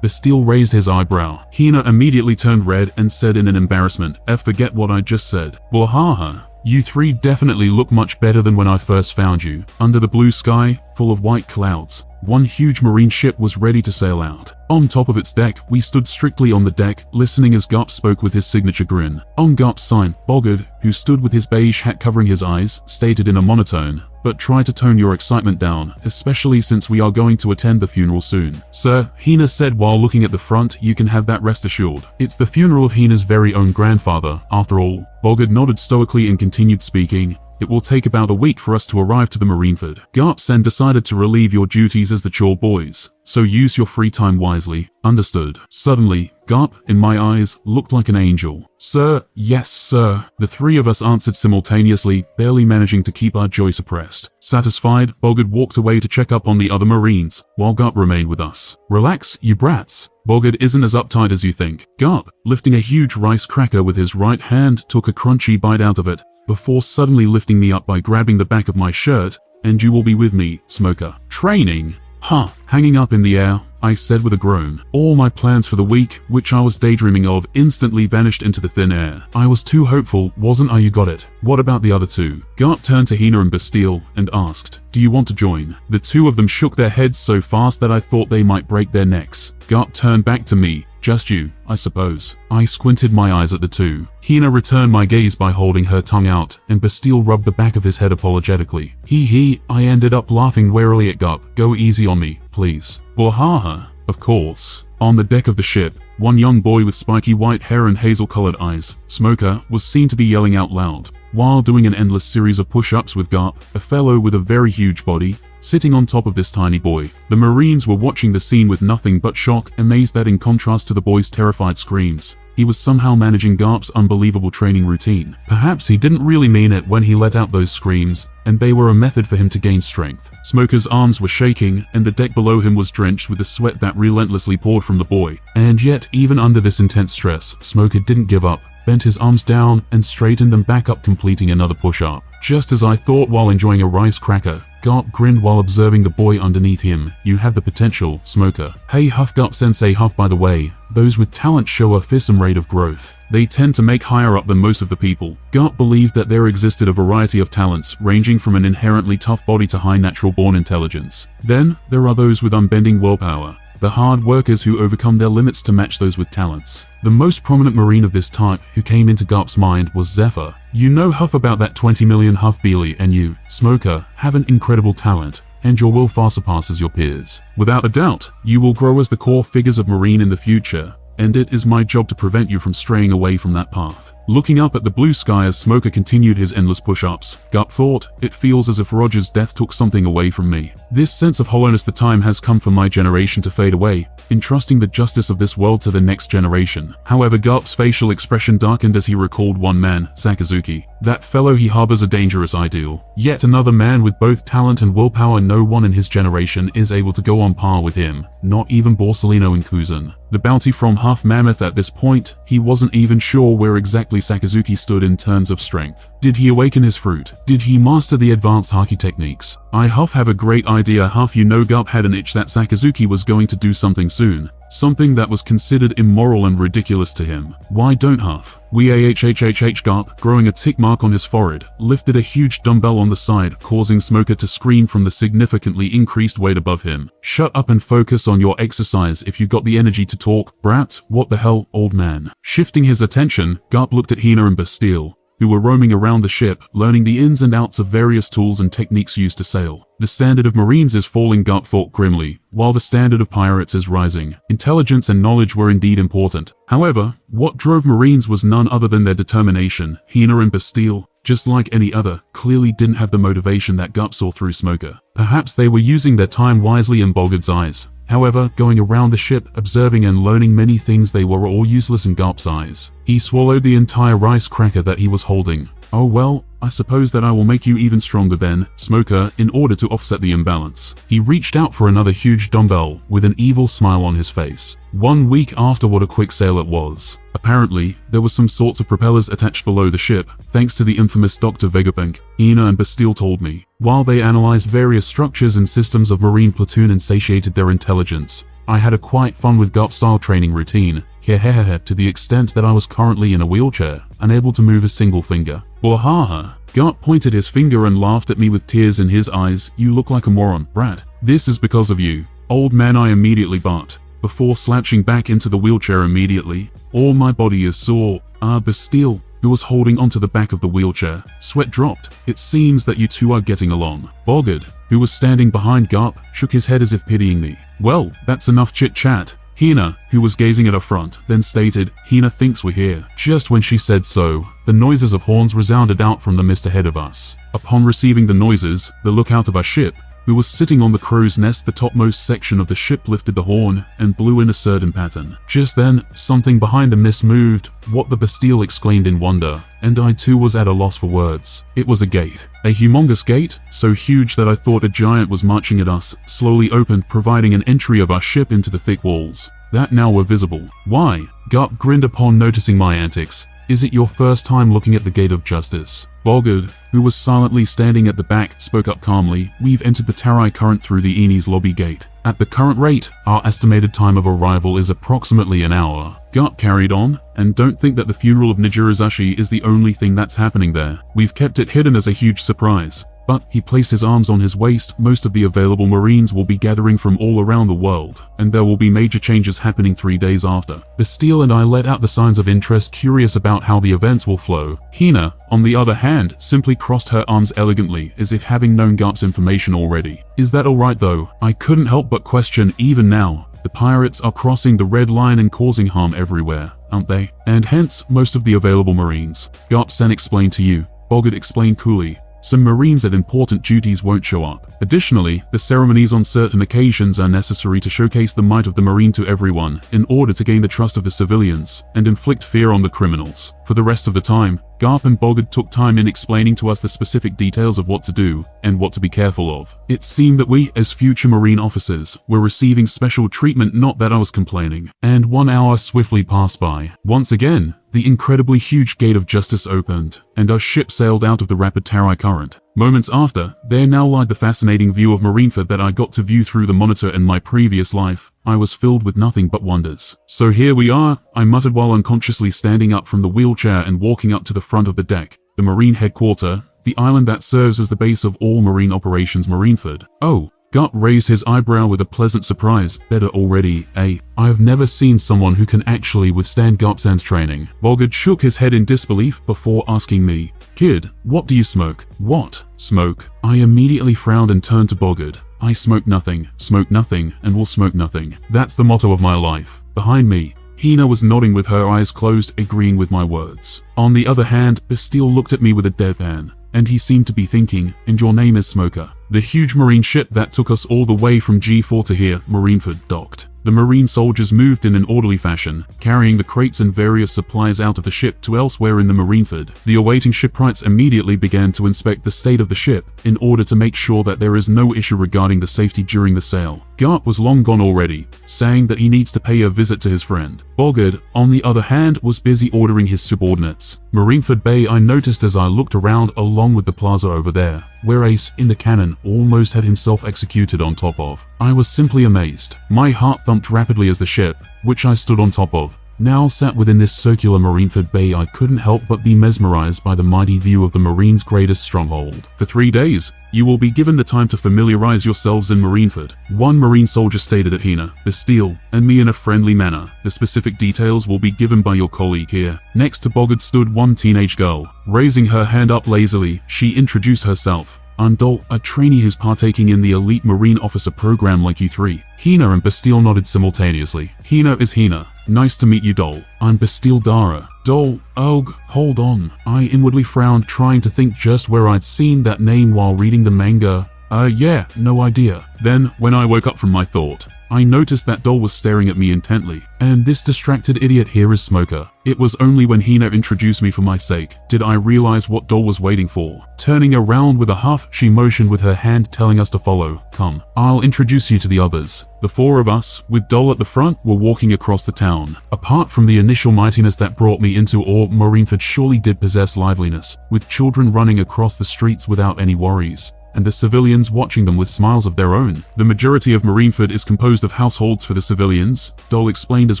[SPEAKER 3] Bastille raised his eyebrow. Hina immediately turned red and said in an embarrassment, forget what I just said. Wahaha. You three definitely look much better than when I first found you. Under the blue sky, full of white clouds, one huge marine ship was ready to sail out. On top of its deck, we stood strictly on the deck, listening as GARP spoke with his signature grin. On GARP's side, Bogard, who stood with his beige hat covering his eyes, stated in a monotone, "But try to tone your excitement down, especially since we are going to attend the funeral soon." "Sir," Hina said while looking at the front, "you can have that rest assured. It's the funeral of Hina's very own grandfather, after all." Bogard nodded stoically and continued speaking. "It will take about a week for us to arrive to the Marineford. GARP sen decided to relieve your duties as the chore boys, so use your free time wisely. Understood?" Suddenly, GARP, in my eyes, looked like an angel. "Sir, yes, sir." The three of us answered simultaneously, barely managing to keep our joy suppressed. Satisfied, Bogard walked away to check up on the other Marines, while GARP remained with us. "Relax, you brats. Bogard isn't as uptight as you think." GARP, lifting a huge rice cracker with his right hand, took a crunchy bite out of it, before suddenly lifting me up by grabbing the back of my shirt. "And you will be with me, Smoker." "Training? Huh." Hanging up in the air, I said with a groan. All my plans for the week, which I was daydreaming of, instantly vanished into the thin air. I was too hopeful, wasn't I? You got it. What about the other two? GARP turned to Hina and Bastille and asked, "Do you want to join?" The two of them shook their heads so fast that I thought they might break their necks. GARP turned back to me. "Just you, I suppose." I squinted my eyes at the two. Hina returned my gaze by holding her tongue out, and Bastille rubbed the back of his head apologetically. He. I ended up laughing warily at GARP. "Go easy on me, please." "Wahaha, of course." On the deck of the ship, one young boy with spiky white hair and hazel-colored eyes, Smoker, was seen to be yelling out loud, while doing an endless series of push-ups with GARP, a fellow with a very huge body, sitting on top of this tiny boy. The Marines were watching the scene with nothing but shock, amazed that in contrast to the boy's terrified screams, he was somehow managing GARP's unbelievable training routine. Perhaps he didn't really mean it when he let out those screams, and they were a method for him to gain strength. Smoker's arms were shaking, and the deck below him was drenched with the sweat that relentlessly poured from the boy. And yet, even under this intense stress, Smoker didn't give up, bent his arms down, and straightened them back up, completing another push-up. Just as I thought while enjoying a rice cracker, GARP grinned while observing the boy underneath him. "You have the potential, Smoker." "Hey Huff," GARP sensei Huff, "by the way, those with talent show a fearsome rate of growth. They tend to make higher up than most of the people." GARP believed that there existed a variety of talents, ranging from an inherently tough body to high natural-born intelligence. Then, there are those with unbending willpower, the hard workers who overcome their limits to match those with talents. The most prominent Marine of this type who came into GARP's mind was Zephyr. "You know Huff about that 20 million Huff Beely, and you, Smoker, have an incredible talent, and your will far surpasses your peers. Without a doubt, you will grow as the core figures of Marine in the future, and it is my job to prevent you from straying away from that path." Looking up at the blue sky as Smoker continued his endless push-ups, GARP thought, "It feels as if Roger's death took something away from me. This sense of hollowness, the time has come for my generation to fade away, entrusting the justice of this world to the next generation." However, GARP's facial expression darkened as he recalled one man, Sakazuki. That fellow, he harbors a dangerous ideal. Yet another man with both talent and willpower. No one in his generation is able to go on par with him, not even Borsalino and Kuzan. The bounty from Half Mammoth. At this point, he wasn't even sure where exactly Sakazuki stood in terms of strength. Did he awaken his fruit? Did he master the advanced haki techniques? I Huff have a great idea. Huff, you know GARP had an itch that Sakazuki was going to do something soon. Something that was considered immoral and ridiculous to him. Why don't Huff? GARP, growing a tick mark on his forehead, lifted a huge dumbbell on the side, causing Smoker to scream from the significantly increased weight above him. "Shut up and focus on your exercise if you got the energy to talk, brat. What the hell, old man?" Shifting his attention, GARP looked at Hina and Bastille, who were roaming around the ship, learning the ins and outs of various tools and techniques used to sail. The standard of Marines is falling, GARP thought grimly, while the standard of pirates is rising. Intelligence and knowledge were indeed important. However, what drove Marines was none other than their determination. Hina and Bastille, just like any other, clearly didn't have the motivation that GARP saw through Smoker. Perhaps they were using their time wisely in Bogard's eyes. However, going around the ship, observing and learning many things, they were all useless in GARP's eyes. He swallowed the entire rice cracker that he was holding. "Oh well, I suppose that I will make you even stronger then, Smoker, in order to offset the imbalance." He reached out for another huge dumbbell, with an evil smile on his face. 1 week after, what a quick sale it was. Apparently, there were some sorts of propellers attached below the ship, thanks to the infamous Dr. Vegapunk, Hina and Bastille told me. While they analyzed various structures and systems of Marine platoon and satiated their intelligence, I had a quite fun with GARP-style training routine, hehehe, to the extent that I was currently in a wheelchair, unable to move a single finger. Wahaha. GARP pointed his finger and laughed at me with tears in his eyes. You look like a moron, brat. This is because of you. Old man, I immediately barked, before slouching back into the wheelchair immediately. All my body is sore. Bastille, who was holding onto the back of the wheelchair, sweat dropped. It seems that you two are getting along. Bogard, who was standing behind GARP, shook his head as if pitying me. Well, that's enough chit-chat. Hina, who was gazing at her front, then stated, Hina thinks we're here. Just when she said so, the noises of horns resounded out from the mist ahead of us. Upon receiving the noises, the lookout of our ship, who was sitting on the crow's nest, the topmost section of the ship, lifted the horn and blew in a certain pattern. Just then, something behind the mist moved. What the Bastille exclaimed in wonder, and I too was at a loss for words. It was a gate. A humongous gate, so huge that I thought a giant was marching at us, slowly opened, providing an entry of our ship into the thick walls that now were visible. Why? GARP grinned upon noticing my antics. Is it your first time looking at the Gate of Justice? Bogard, who was silently standing at the back, spoke up calmly. We've entered the Tarai current through the Eni's lobby gate. At the current rate, our estimated time of arrival is approximately an hour. GARP carried on, and don't think that the funeral of Nijirazashi is the only thing that's happening there. We've kept it hidden as a huge surprise. But he placed his arms on his waist. Most of the available Marines will be gathering from all around the world, and there will be major changes happening 3 days after. Bastille and I let out the signs of interest, curious about how the events will flow. Hina, on the other hand, simply crossed her arms elegantly, as if having known GARP's information already. Is that alright though? I couldn't help but question. Even now, the pirates are crossing the red line and causing harm everywhere, aren't they? And hence, most of the available Marines. GARP-san explained to you. Bogard explained coolly. Some Marines at important duties won't show up. Additionally, the ceremonies on certain occasions are necessary to showcase the might of the Marine to everyone, in order to gain the trust of the civilians, and inflict fear on the criminals. For the rest of the time, GARP and Bogard took time in explaining to us the specific details of what to do, and what to be careful of. It seemed that we, as future Marine officers, were receiving special treatment, not that I was complaining. And 1 hour swiftly passed by. Once again, the incredibly huge Gate of Justice opened, and our ship sailed out of the rapid Tarai current. Moments after, there now lied the fascinating view of Marineford that I got to view through the monitor. In my previous life, I was filled with nothing but wonders. So here we are, I muttered while unconsciously standing up from the wheelchair and walking up to the front of the deck. The Marine headquarters, the island that serves as the base of all Marine operations, Marineford. Oh. GARP raised his eyebrow with a pleasant surprise. Better already, eh? I have never seen someone who can actually withstand GARP-san's training. Bogard shook his head in disbelief before asking me, Kid, what do you smoke? What? Smoke? I immediately frowned and turned to Bogard. I smoke nothing, and will smoke nothing. That's the motto of my life. Behind me, Hina was nodding with her eyes closed, agreeing with my words. On the other hand, Bastille looked at me with a deadpan, and he seemed to be thinking, and your name is Smoker. The huge Marine ship that took us all the way from G4 to here, Marineford, docked. The Marine soldiers moved in an orderly fashion, carrying the crates and various supplies out of the ship to elsewhere in the Marineford. The awaiting shipwrights immediately began to inspect the state of the ship, in order to make sure that there is no issue regarding the safety during the sail. GARP was long gone already, saying that he needs to pay a visit to his friend. Bogard, on the other hand, was busy ordering his subordinates. Marineford Bay, I noticed as I looked around, along with the plaza over there, where Ace, in the cannon, almost had himself executed on top of. I was simply amazed. My heart thumped rapidly as the ship, which I stood on top of, now sat within this circular Marineford Bay. I couldn't help but be mesmerized by the mighty view of the Marines' greatest stronghold. For 3 days, you will be given the time to familiarize yourselves in Marineford. One Marine soldier stated at Hina, Bastille, and me in a friendly manner. The specific details will be given by your colleague here. Next to Bogard stood one teenage girl. Raising her hand up lazily, she introduced herself. I'm Dol, a trainee who's partaking in the elite Marine officer program like you three. Hina and Bastille nodded simultaneously. Hina is Hina. Nice to meet you, Dol. I'm Bastille Dara. Dol, hold on. I inwardly frowned, trying to think just where I'd seen that name while reading the manga. Yeah, no idea. Then, when I woke up from my thought, I noticed that Dol was staring at me intently, and this distracted idiot here is Smoker. It was only when Hina introduced me for my sake did I realize what Dol was waiting for. Turning around with a huff, she motioned with her hand, telling us to follow. Come, I'll introduce you to the others. The 4 of us, with Dol at the front, were walking across the town. Apart from the initial mightiness that brought me into awe, Marineford surely did possess liveliness, with children running across the streets without any worries. and the civilians watching them with smiles of their own. The majority of Marineford is composed of households for the civilians, Dole explained as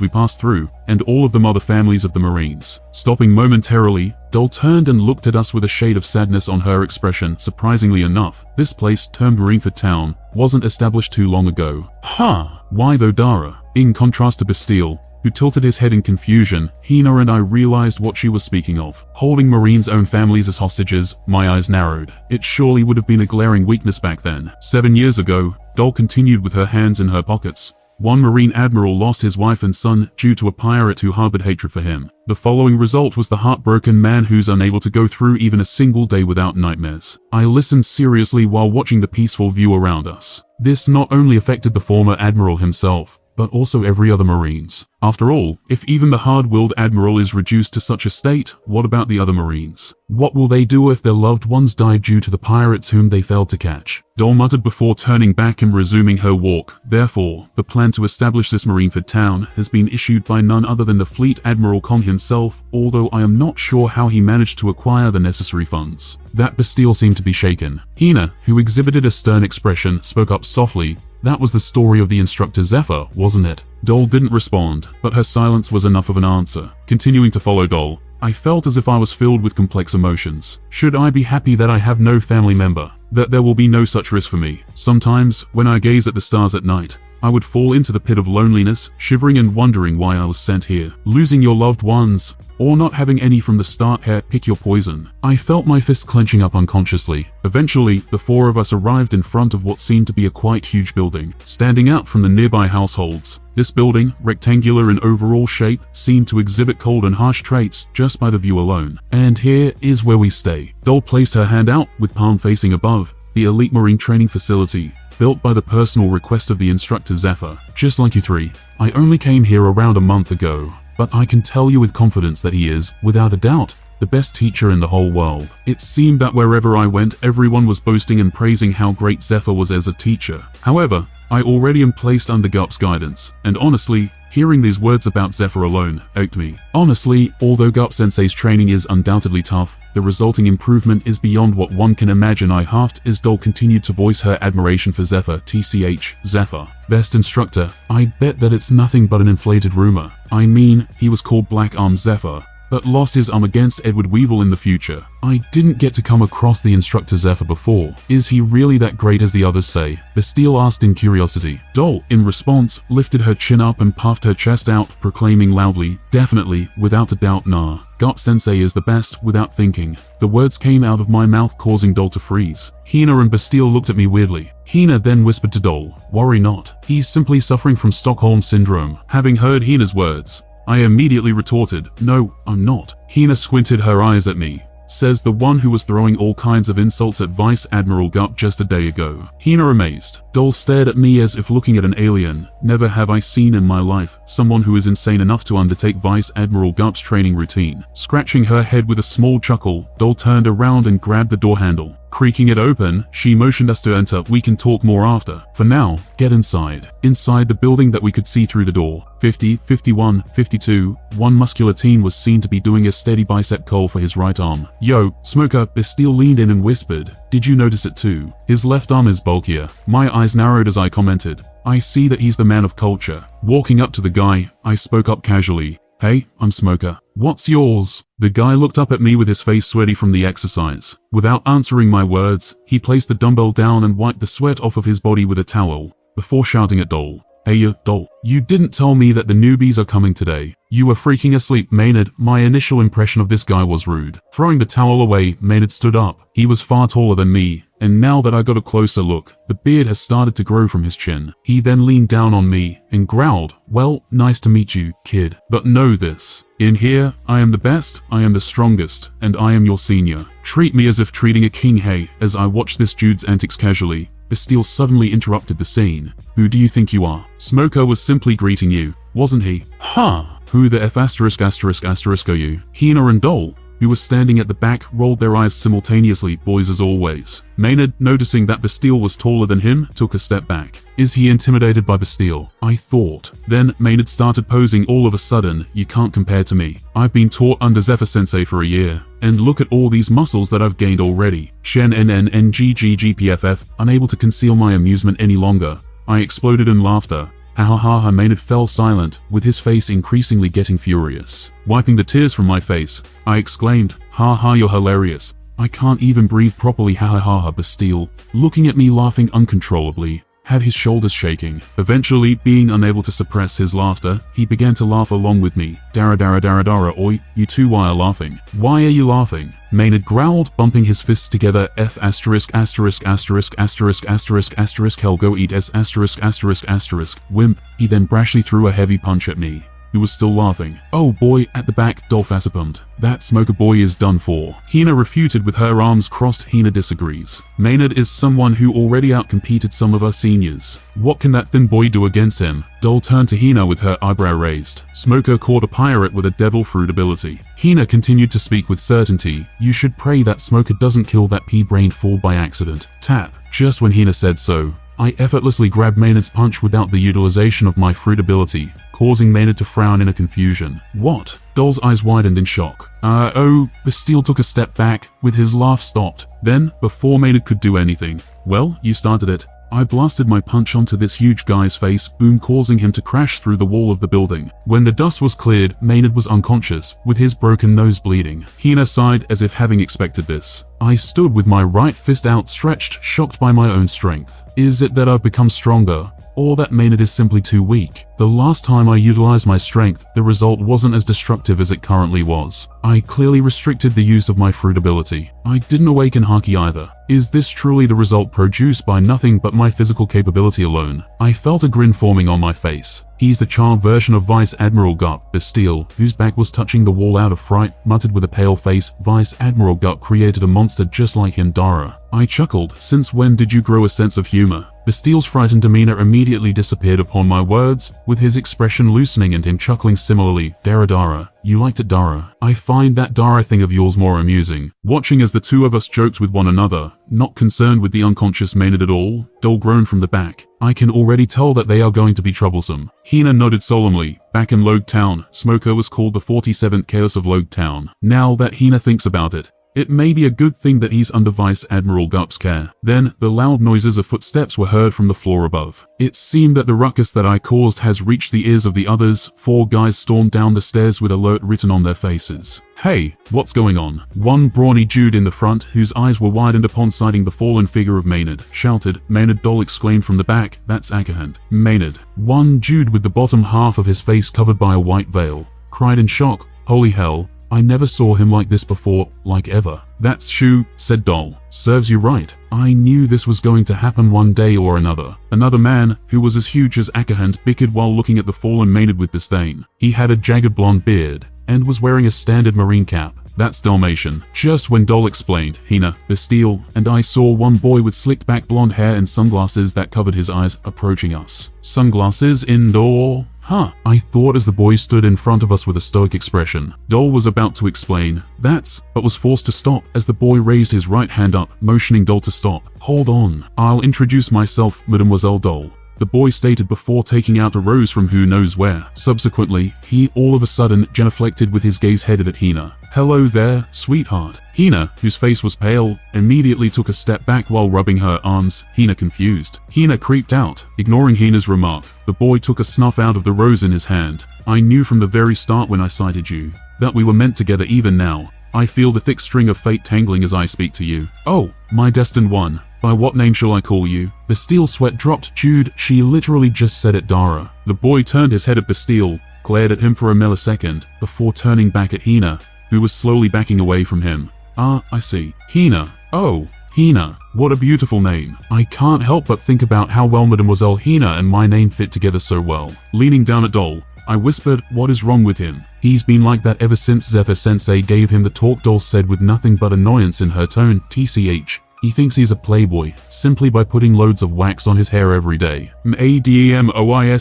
[SPEAKER 3] we passed through, and all of them are the families of the Marines. Stopping momentarily, Dole turned and looked at us with a shade of sadness on her expression. Surprisingly enough, this place, termed Marineford Town, wasn't established too long ago. Huh! Why though, Dara? In contrast to Bastille, who tilted his head in confusion, Hina and I realized what she was speaking of. Holding Marines' own families as hostages, my eyes narrowed. It surely would have been a glaring weakness back then. 7 years ago, Dole continued with her hands in her pockets. One Marine admiral lost his wife and son due to a pirate who harbored hatred for him. The following result was the heartbroken man who's unable to go through even a single day without nightmares. I listened seriously while watching the peaceful view around us. This not only affected the former admiral himself, but also every other Marines. After all, if even the hard-willed admiral is reduced to such a state, what about the other Marines? What will they do if their loved ones died due to the pirates whom they failed to catch? Dole muttered before turning back and resuming her walk. Therefore, the plan to establish this Marineford town has been issued by none other than the Fleet Admiral Kong himself, although I am not sure how he managed to acquire the necessary funds. That Bastille seemed to be shaken. Hina, who exhibited a stern expression, spoke up softly. That was the story of the instructor Zephyr, wasn't it? Dole didn't respond, but her silence was enough of an answer. Continuing to follow Dole, I felt as if I was filled with complex emotions. Should I be happy that I have no family member? That there will be no such risk for me? Sometimes, when I gaze at the stars at night, I would fall into the pit of loneliness, shivering and wondering why I was sent here. Losing your loved ones, or not having any from the start, pick your poison. I felt my fist clenching up unconsciously. Eventually, the four of us arrived in front of what seemed to be a quite huge building. Standing out from the nearby households, this building, rectangular in overall shape, seemed to exhibit cold and harsh traits just by the view alone. And here is where we stay. Dole placed her hand out, with palm facing above, the elite marine training facility, built by the personal request of the instructor Zephyr. Just like you three, I only came here around a month ago, but I can tell you with confidence that he is, without a doubt, the best teacher in the whole world. It seemed that wherever I went, everyone was boasting and praising how great Zephyr was as a teacher. However, I already am placed under GARP's guidance, and honestly, hearing these words about Zephyr alone irked me. Honestly, although GARP Sensei's training is undoubtedly tough, the resulting improvement is beyond what one can imagine. I huffed as Dole continued to voice her admiration for Zephyr. TCH, Zephyr. Best instructor. I bet that it's nothing but an inflated rumor. I mean, he was called Black Arm Zephyr, but lost his arm against Edward Weevil in the future. I didn't get to come across the instructor Zephyr before. Is he really that great as the others say? Bastille asked in curiosity. Dole, in response, lifted her chin up and puffed her chest out, proclaiming loudly, definitely, without a doubt, nah. GARP Sensei is the best, without thinking. The words came out of my mouth, causing Dole to freeze. Hina and Bastille looked at me weirdly. Hina then whispered to Dole, worry not. He's simply suffering from Stockholm Syndrome. Having heard Hina's words, I immediately retorted, no, I'm not. Hina squinted her eyes at me. Says the one who was throwing all kinds of insults at Vice Admiral GARP just a day ago. Hina amazed. Dole stared at me as if looking at an alien. Never have I seen in my life someone who is insane enough to undertake Vice Admiral GARP's training routine. Scratching her head with a small chuckle, Dole turned around and grabbed the door handle. Creaking it open, she motioned us to enter. We can talk more after. For now, get inside. Inside the building that we could see through the door. 50, 51, 52, one muscular teen was seen to be doing a steady bicep curl for his right arm. Yo, Smoker, Bastille leaned in and whispered, did you notice it too? His left arm is bulkier. My eyes narrowed as I commented, I see that he's the man of culture. Walking up to the guy, I spoke up casually. Hey, I'm Smoker. What's yours? The guy looked up at me with his face sweaty from the exercise. Without answering my words, he placed the dumbbell down and wiped the sweat off of his body with a towel, before shouting at Dole. Hey, Dole, you didn't tell me that the newbies are coming today. You were freaking asleep, Maynard. My initial impression of this guy was rude. Throwing the towel away, Maynard stood up. He was far taller than me, and now that I got a closer look, the beard has started to grow from his chin. He then leaned down on me and growled, well, nice to meet you, kid. But know this. In here, I am the best, I am the strongest, and I am your senior. Treat me as if treating a king. Hey, as I watched this dude's antics casually, Bastille suddenly interrupted the scene. Who do you think you are? Smoker was simply greeting you, wasn't he? Huh? Who the F*** are you? Hina and Dole, who was standing at the back, rolled their eyes simultaneously, boys as always. Maynard, noticing that Bastille was taller than him, took a step back. Is he intimidated by Bastille? I thought. Then Maynard started posing all of a sudden. You can't compare to me. I've been taught under Zephyr Sensei for a year. And look at all these muscles that I've gained already. Shen NNNGGGPFF, unable to conceal my amusement any longer. I exploded in laughter. Ha ha ha ha. Maynard fell silent, with his face increasingly getting furious. Wiping the tears from my face, I exclaimed, ha ha, you're hilarious. I can't even breathe properly, ha ha ha ha. Bastille, looking at me laughing uncontrollably, had his shoulders shaking. Eventually, being unable to suppress his laughter, he began to laugh along with me. Dara dara dara dara, oi, you two, why are laughing? Why are you laughing? Maynard growled, bumping his fists together. F asterisk asterisk asterisk asterisk asterisk asterisk hell go eat s asterisk asterisk asterisk wimp. He then brashly threw a heavy punch at me, who was still laughing. Oh boy, at the back, Dolphasapummed. That smoker boy is done for. Hina refuted with her arms crossed. Hina disagrees. Maynard is someone who already outcompeted some of our seniors. What can that thin boy do against him? Dol turned to Hina with her eyebrow raised. Smoker caught a pirate with a devil fruit ability. Hina continued to speak with certainty. You should pray that Smoker doesn't kill that pea-brained fool by accident. Tap. Just when Hina said so, I effortlessly grabbed Maynard's punch without the utilization of my fruit ability, causing Maynard to frown in a confusion. What? Dol's eyes widened in shock. Oh, Bastille took a step back, with his laugh stopped. Then, before Maynard could do anything, well, you started it. I blasted my punch onto this huge guy's face, boom, causing him to crash through the wall of the building. When the dust was cleared, Maynard was unconscious, with his broken nose bleeding. Hina sighed as if having expected this. I stood with my right fist outstretched, shocked by my own strength. Is it that I've become stronger, or that Maynard is simply too weak? The last time I utilized my strength, the result wasn't as destructive as it currently was. I clearly restricted the use of my fruit ability. I didn't awaken Haki either. Is this truly the result produced by nothing but my physical capability alone? I felt a grin forming on my face. He's the child version of Vice Admiral GARP. Bastille, whose back was touching the wall out of fright, muttered with a pale face. Vice Admiral GARP created a monster just like him, Dara. I chuckled. Since when did you grow a sense of humor? Bastille's frightened demeanor immediately disappeared upon my words, with his expression loosening and him chuckling similarly. Dara, you liked it, Dara. I find that Dara thing of yours more amusing. Watching as the two of us joked with one another, not concerned with the unconscious Maynard at all, Dol groaned from the back. I can already tell that they are going to be troublesome. Hina nodded solemnly. Back in Logue Town, Smoker was called the 47th Chaos of Logue Town. Now that Hina thinks about it, it may be a good thing that he's under Vice Admiral GARP's care. Then, the loud noises of footsteps were heard from the floor above. It seemed that the ruckus that I caused has reached the ears of the others. 4 guys stormed down the stairs with alert written on their faces. Hey, what's going on? One brawny Jude in the front, whose eyes were widened upon sighting the fallen figure of Maynard, shouted. Maynard. Dol exclaimed from the back. That's Akahand. Maynard. One Jude with the bottom half of his face covered by a white veil, cried in shock. Holy hell. I never saw him like this before, like ever. That's Shu, said Dol. Serves you right. I knew this was going to happen one day or another. Another man, who was as huge as Akahand, bickered while looking at the fallen Maynard with disdain. He had a jagged blonde beard, and was wearing a standard marine cap. That's Dalmatian. Just when Dol explained, Hina, Bastille, and I saw one boy with slicked back blonde hair and sunglasses that covered his eyes approaching us. Sunglasses indoor? Huh, I thought as the boy stood in front of us with a stoic expression. Dol was about to explain, but was forced to stop as the boy raised his right hand up, motioning Dol to stop. Hold on, I'll introduce myself, Mademoiselle Dol, the boy stated before taking out a rose from who knows where. Subsequently, he all of a sudden genuflected with his gaze headed at Hina. Hello there, sweetheart. Hina, whose face was pale, immediately took a step back while rubbing her arms. Hina confused. Hina creeped out. Ignoring Hina's remark, the boy took a snuff out of the rose in his hand. I knew from the very start when I sighted you that we were meant together. Even now, I feel the thick string of fate tangling as I speak to you. Oh, my destined one. By what name shall I call you? Bastille's sweat dropped. Jude, she literally just said it, Dara. The boy turned his head at Bastille, glared at him for a millisecond, before turning back at Hina, who was slowly backing away from him. Ah, I see. Hina. Oh, Hina. What a beautiful name. I can't help but think about how well Mademoiselle Hina and my name fit together so well. Leaning down at Dol, I whispered, what is wrong with him? He's been like that ever since Zephyr Sensei gave him the talk. Dol said with nothing but annoyance in her tone. TCH. He thinks he's a playboy, simply by putting loads of wax on his hair every day. ADEMOISELLEE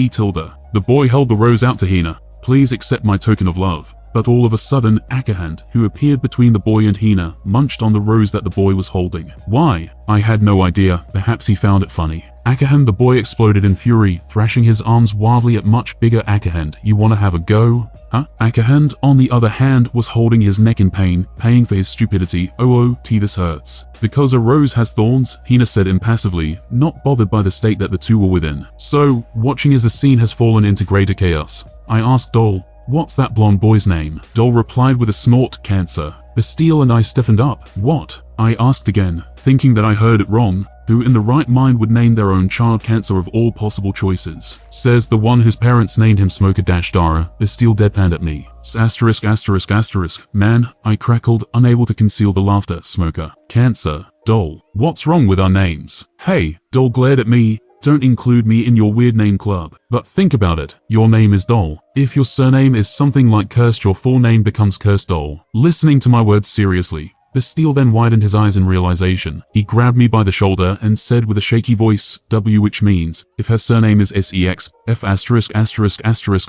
[SPEAKER 3] tilde. The boy held the rose out to Hina. Please accept my token of love. but all of a sudden, Akahand, who appeared between the boy and Hina, munched on the rose that the boy was holding. Why? I had no idea, perhaps he found it funny. Akahand, the boy exploded in fury, thrashing his arms wildly at much bigger Akahand. You wanna have a go? Huh? Akahand, on the other hand, was holding his neck in pain, paying for his stupidity. Oh, this hurts. Because a rose has thorns, Hina said impassively, not bothered by the state that the two were within. So, watching as the scene has fallen into greater chaos, I asked Dol, what's that blonde boy's name? Dol replied with a snort, Cancer. Bastille and I stiffened up. What? I asked again, thinking that I heard it wrong. Who in the right mind would name their own child Cancer of all possible choices? Says the one whose parents named him Smoker-Dara. Bastille deadpanned at me. ******. Man, I crackled, unable to conceal the laughter. Smoker. Cancer. Dol. What's wrong with our names? Hey, Dol glared at me. Don't include me in your weird name club. But think about it. Your name is Dol. If your surname is something like Cursed, your full name becomes Cursed Dol. Listening to my words seriously, Bastille then widened his eyes in realization. He grabbed me by the shoulder and said with a shaky voice, W, which means, if her surname is SEX, F******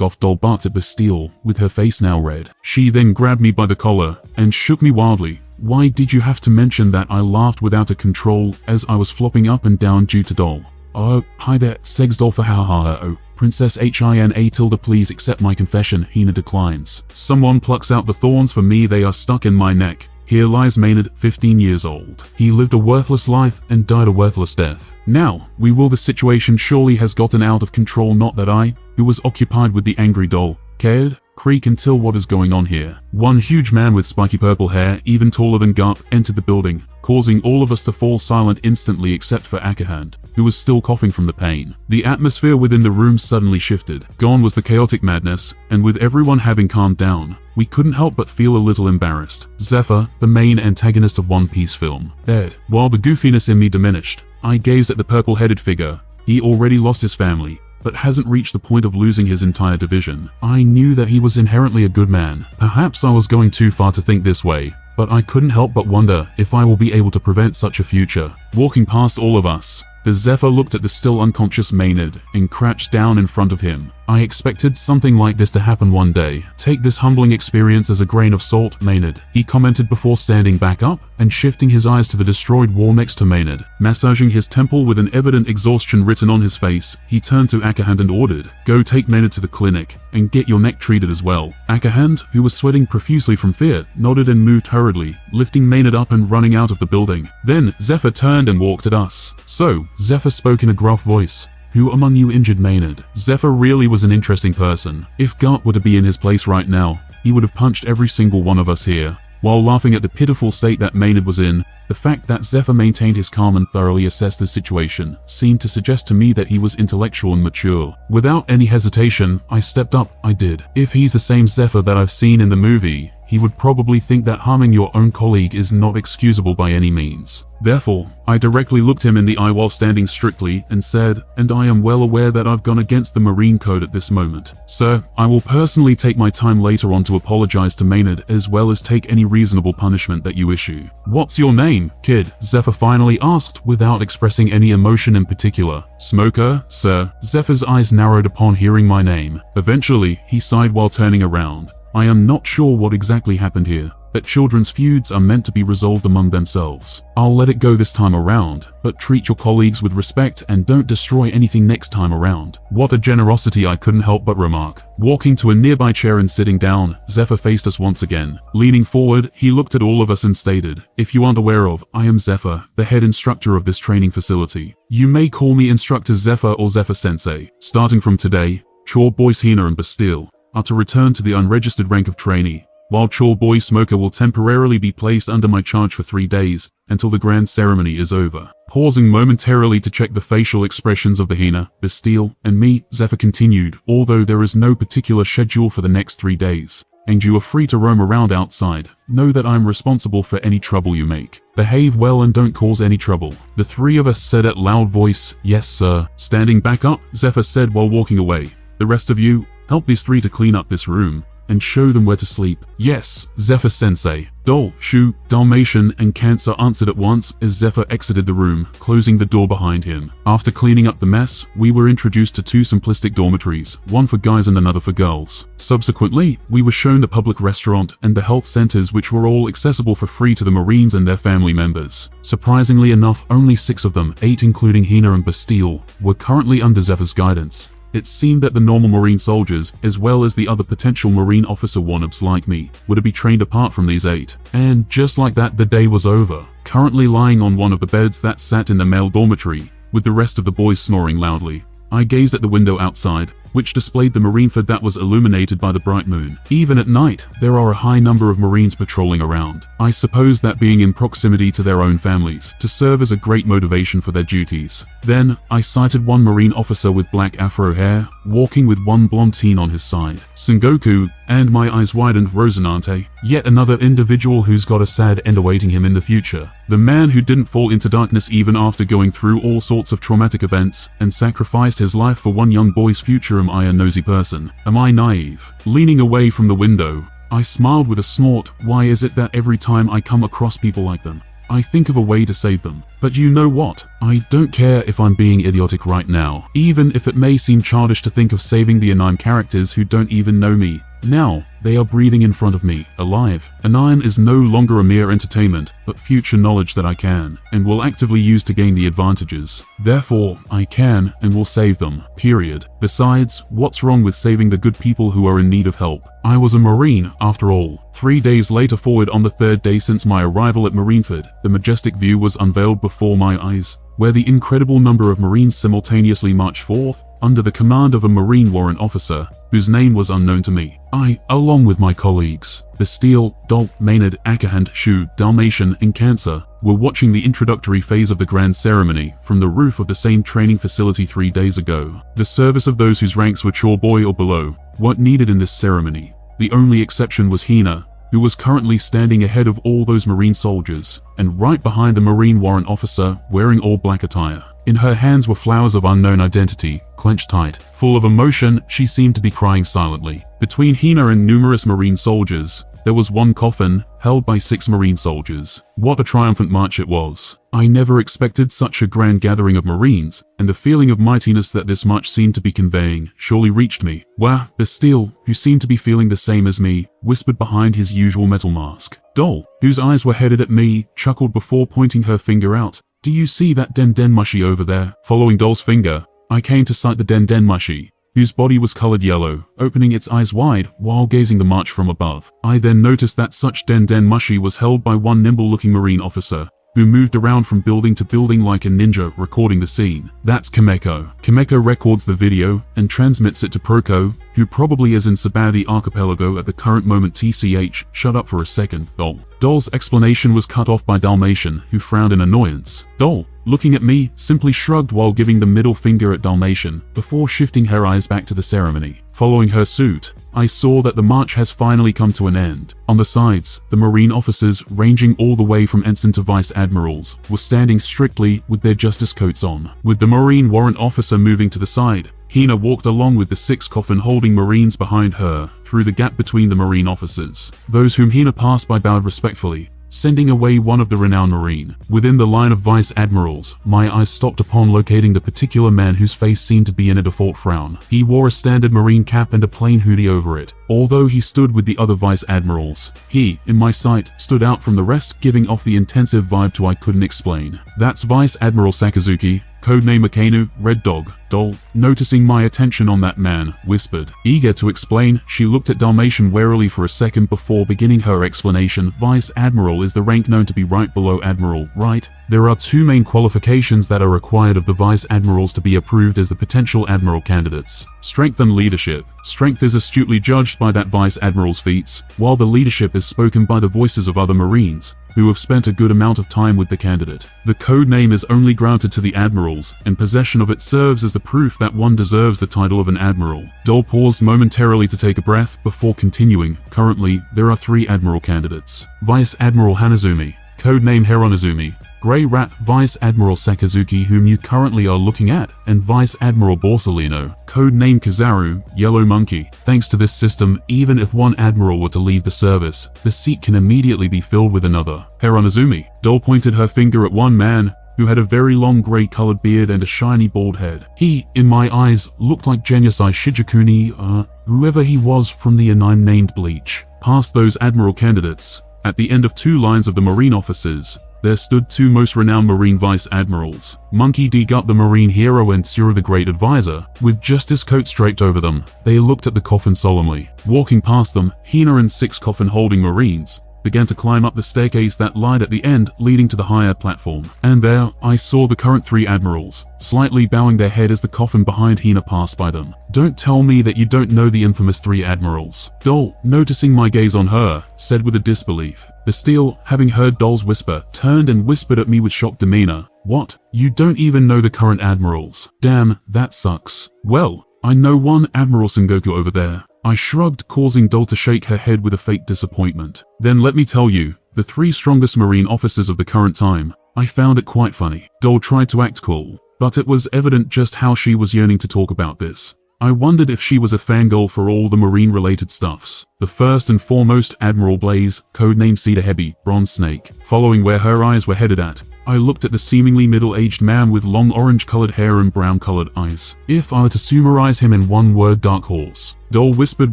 [SPEAKER 3] off. Dol barked at Bastille, with her face now red. She then grabbed me by the collar and shook me wildly. Why did you have to mention that? I laughed without a control as I was flopping up and down due to Dol. Oh, hi there, Segs Dol for oh. Princess Hina tilde, please accept my confession. Hina declines. Someone plucks out the thorns for me, they are stuck in my neck. Here lies Maynard, 15 years old. He lived a worthless life and died a worthless death. Now, the situation surely has gotten out of control, not that I, who was occupied with the angry Dol, cared. Creak until what is going on here. One huge man with spiky purple hair, even taller than GARP, entered the building, causing all of us to fall silent instantly except for Akahand, who was still coughing from the pain. The atmosphere within the room suddenly shifted. Gone was the chaotic madness, and with everyone having calmed down, we couldn't help but feel a little embarrassed. Zephyr, the main antagonist of One Piece film, dead. While the goofiness in me diminished, I gazed at the purple-headed figure. He already lost his family, but hasn't reached the point of losing his entire division. I knew that he was inherently a good man. Perhaps I was going too far to think this way, but I couldn't help but wonder if I will be able to prevent such a future. Walking past all of us, the Zephyr looked at the still unconscious Maynard and crouched down in front of him. I expected something like this to happen one day. Take this humbling experience as a grain of salt, Maynard, he commented before standing back up and shifting his eyes to the destroyed wall next to Maynard. Massaging his temple with an evident exhaustion written on his face, he turned to Akahand and ordered, go take Maynard to the clinic and get your neck treated as well. Akahand, who was sweating profusely from fear, nodded and moved hurriedly, lifting Maynard up and running out of the building. Then Zephyr turned and walked at us. So, Zephyr spoke in a gruff voice. Who among you injured Maynard? Zephyr really was an interesting person. If GARP were to be in his place right now, he would have punched every single one of us here. While laughing at the pitiful state that Maynard was in, the fact that Zephyr maintained his calm and thoroughly assessed the situation seemed to suggest to me that he was intellectual and mature. Without any hesitation, I stepped up. I did. If he's the same Zephyr that I've seen in the movie, he would probably think that harming your own colleague is not excusable by any means. Therefore, I directly looked him in the eye while standing strictly and said, and I am well aware that I've gone against the Marine Code at this moment. Sir, I will personally take my time later on to apologize to Maynard as well as take any reasonable punishment that you issue. What's your name, kid? Zephyr finally asked without expressing any emotion in particular. Smoker, sir. Zephyr's eyes narrowed upon hearing my name. Eventually, he sighed while turning around. I am not sure what exactly happened here, but children's feuds are meant to be resolved among themselves. I'll let it go this time around, but treat your colleagues with respect and don't destroy anything next time around. What a generosity, I couldn't help but remark. Walking to a nearby chair and sitting down, Zephyr faced us once again. Leaning forward, he looked at all of us and stated, if you aren't aware of, I am Zephyr, the head instructor of this training facility. You may call me Instructor Zephyr or Zephyr Sensei. Starting from today, Chore Boys Hina and Bastille are to return to the unregistered rank of trainee, while Chore Boy Smoker will temporarily be placed under my charge for 3 days until the grand ceremony is over. Pausing momentarily to check the facial expressions of the Hina, Bastille, and me, Zephyr continued, although there is no particular schedule for the next 3 days, and you are free to roam around outside, know that I am responsible for any trouble you make. Behave well and don't cause any trouble. The three of us said at loud voice, yes sir. Standing back up, Zephyr said while walking away, the rest of you, help these 3 to clean up this room. and show them where to sleep. Yes, Zephyr-sensei. Dol, Shu, Dalmatian, and Cancer answered at once as Zephyr exited the room, closing the door behind him. After cleaning up the mess, we were introduced to two simplistic dormitories, one for guys and another for girls. Subsequently, we were shown the public restaurant and the health centers, which were all accessible for free to the Marines and their family members. Surprisingly enough, only 6 of them, 8 including Hina and Bastille, were currently under Zephyr's guidance. It seemed that the normal Marine soldiers, as well as the other potential Marine officer wannabes like me, were to be trained apart from these 8. And just like that, the day was over. Currently lying on one of the beds that sat in the male dormitory, with the rest of the boys snoring loudly, I gazed at the window outside, which displayed the Marineford that was illuminated by the bright moon. Even at night, there are a high number of Marines patrolling around. I suppose that being in proximity to their own families to serve as a great motivation for their duties. Then, I sighted one Marine officer with black afro hair, walking with one blonde teen on his side. Sengoku, and my eyes widened. Rosinante, yet another individual who's got a sad end awaiting him in the future. The man who didn't fall into darkness even after going through all sorts of traumatic events, and sacrificed his life for one young boy's future. Am I a nosy person? Am I naive? Leaning away from the window, I smiled with a snort. Why is it that every time I come across people like them, I think of a way to save them? But you know what? I don't care if I'm being idiotic right now, even if it may seem childish to think of saving the anime characters who don't even know me. Now, they are breathing in front of me, alive. Anime is no longer a mere entertainment, but future knowledge that I can, and will actively use to gain the advantages. Therefore, I can, and will save them, period. Besides, what's wrong with saving the good people who are in need of help? I was a Marine, after all. 3 days later, forward on the 3rd day since my arrival at Marineford, the majestic view was unveiled before my eyes, where the incredible number of Marines simultaneously marched forth, under the command of a Marine warrant officer, whose name was unknown to me. I, along with my colleagues, Bastille, Dol, Maynard, Ackerhand, Shu, Dalmatian, and Cancer, were watching the introductory phase of the grand ceremony from the roof of the same training facility 3 days ago. The service of those whose ranks were chore boy or below weren't needed in this ceremony. The only exception was Hina, who was currently standing ahead of all those Marine soldiers, and right behind the Marine warrant officer, wearing all black attire. In her hands were flowers of unknown identity, clenched tight. Full of emotion, she seemed to be crying silently. Between Hina and numerous Marine soldiers, there was one coffin, held by 6 Marine soldiers. What a triumphant march it was. I never expected such a grand gathering of Marines, and the feeling of mightiness that this march seemed to be conveying surely reached me. Wah, Bastille, who seemed to be feeling the same as me, whispered behind his usual metal mask. Dol, whose eyes were headed at me, chuckled before pointing her finger out. Do you see that Den Mushi over there? Following Dol's finger, I came to sight the Den Mushi, whose body was colored yellow, opening its eyes wide while gazing the march from above. I then noticed that such Den Mushi was held by one nimble-looking Marine officer, who moved around from building to building like a ninja, recording the scene. That's Kameko. Kameko records the video and transmits it to Proko, who probably is in Sabadi Archipelago at the current moment. TCH, shut up for a second, Dol. Dol's explanation was cut off by Dalmatian, who frowned in annoyance. Dol, looking at me, simply shrugged while giving the middle finger at Dalmatian, before shifting her eyes back to the ceremony. Following her suit, I saw that the march has finally come to an end. On the sides, the Marine officers, ranging all the way from ensign to vice admirals, were standing strictly with their justice coats on. With the Marine warrant officer moving to the side, Hina walked along with the 6 coffin-holding Marines behind her, through the gap between the Marine officers. Those whom Hina passed by bowed respectfully, sending away one of the renowned Marine. Within the line of vice admirals, my eyes stopped upon locating the particular man whose face seemed to be in a default frown. He wore a standard Marine cap and a plain hoodie over it. Although he stood with the other vice admirals, he, in my sight, stood out from the rest, giving off the intensive vibe to I couldn't explain. That's Vice Admiral Sakazuki, codename Akainu, Red Dog. Dol, noticing my attention on that man, whispered. Eager to explain, she looked at Dalmatian warily for a second before beginning her explanation. Vice Admiral is the rank known to be right below Admiral, right? There are 2 main qualifications that are required of the Vice Admirals to be approved as the potential Admiral candidates: strength and leadership. Strength is astutely judged by that Vice Admiral's feats, while the leadership is spoken by the voices of other Marines, who have spent a good amount of time with the candidate. The code name is only granted to the admirals, and possession of it serves as the proof that one deserves the title of an admiral. Dol paused momentarily to take a breath before continuing. Currently, there are 3 admiral candidates: Vice Admiral Hanazumi, Codename Hironizumi. Grey Rat, Vice Admiral Sakazuki, whom you currently are looking at, and Vice Admiral Borsalino, codename Kizaru, Yellow Monkey. Thanks to this system, even if one admiral were to leave the service, the seat can immediately be filled with another. Hironizumi. Dole pointed her finger at one man, who had a very long grey-colored beard and a shiny bald head. He, in my eyes, looked like Genyusai Shijikuni, whoever he was from the anime named Bleach. Past those admiral candidates, at the end of two lines of the marine officers, there stood two most renowned marine vice admirals, Monkey D. Gut the marine hero and Tsuru the great advisor, with justice coats draped over them. They looked at the coffin solemnly. Walking past them, Hina and 6 coffin-holding marines began to climb up the staircase that lied at the end, leading to the higher platform. And there, I saw the current 3 admirals, slightly bowing their head as the coffin behind Hina passed by them. Don't tell me that you don't know the infamous 3 admirals. Dole, noticing my gaze on her, said with a disbelief. Bastille, having heard Dole's whisper, turned and whispered at me with shocked demeanor. What? You don't even know the current admirals? Damn, that sucks. Well, I know one Admiral Sengoku over there. I shrugged, causing Dole to shake her head with a fake disappointment. Then let me tell you, the 3 strongest marine officers of the current time. I found it quite funny. Dole tried to act cool, but it was evident just how she was yearning to talk about this. I wondered if she was a fangirl for all the marine-related stuffs. The first and foremost, Admiral Blaze, codename Cedar Heavy, Bronze Snake. Following where her eyes were headed at, I looked at the seemingly middle-aged man with long orange-colored hair and brown-colored eyes. If I were to summarize him in one word, Dark Horse. Dole whispered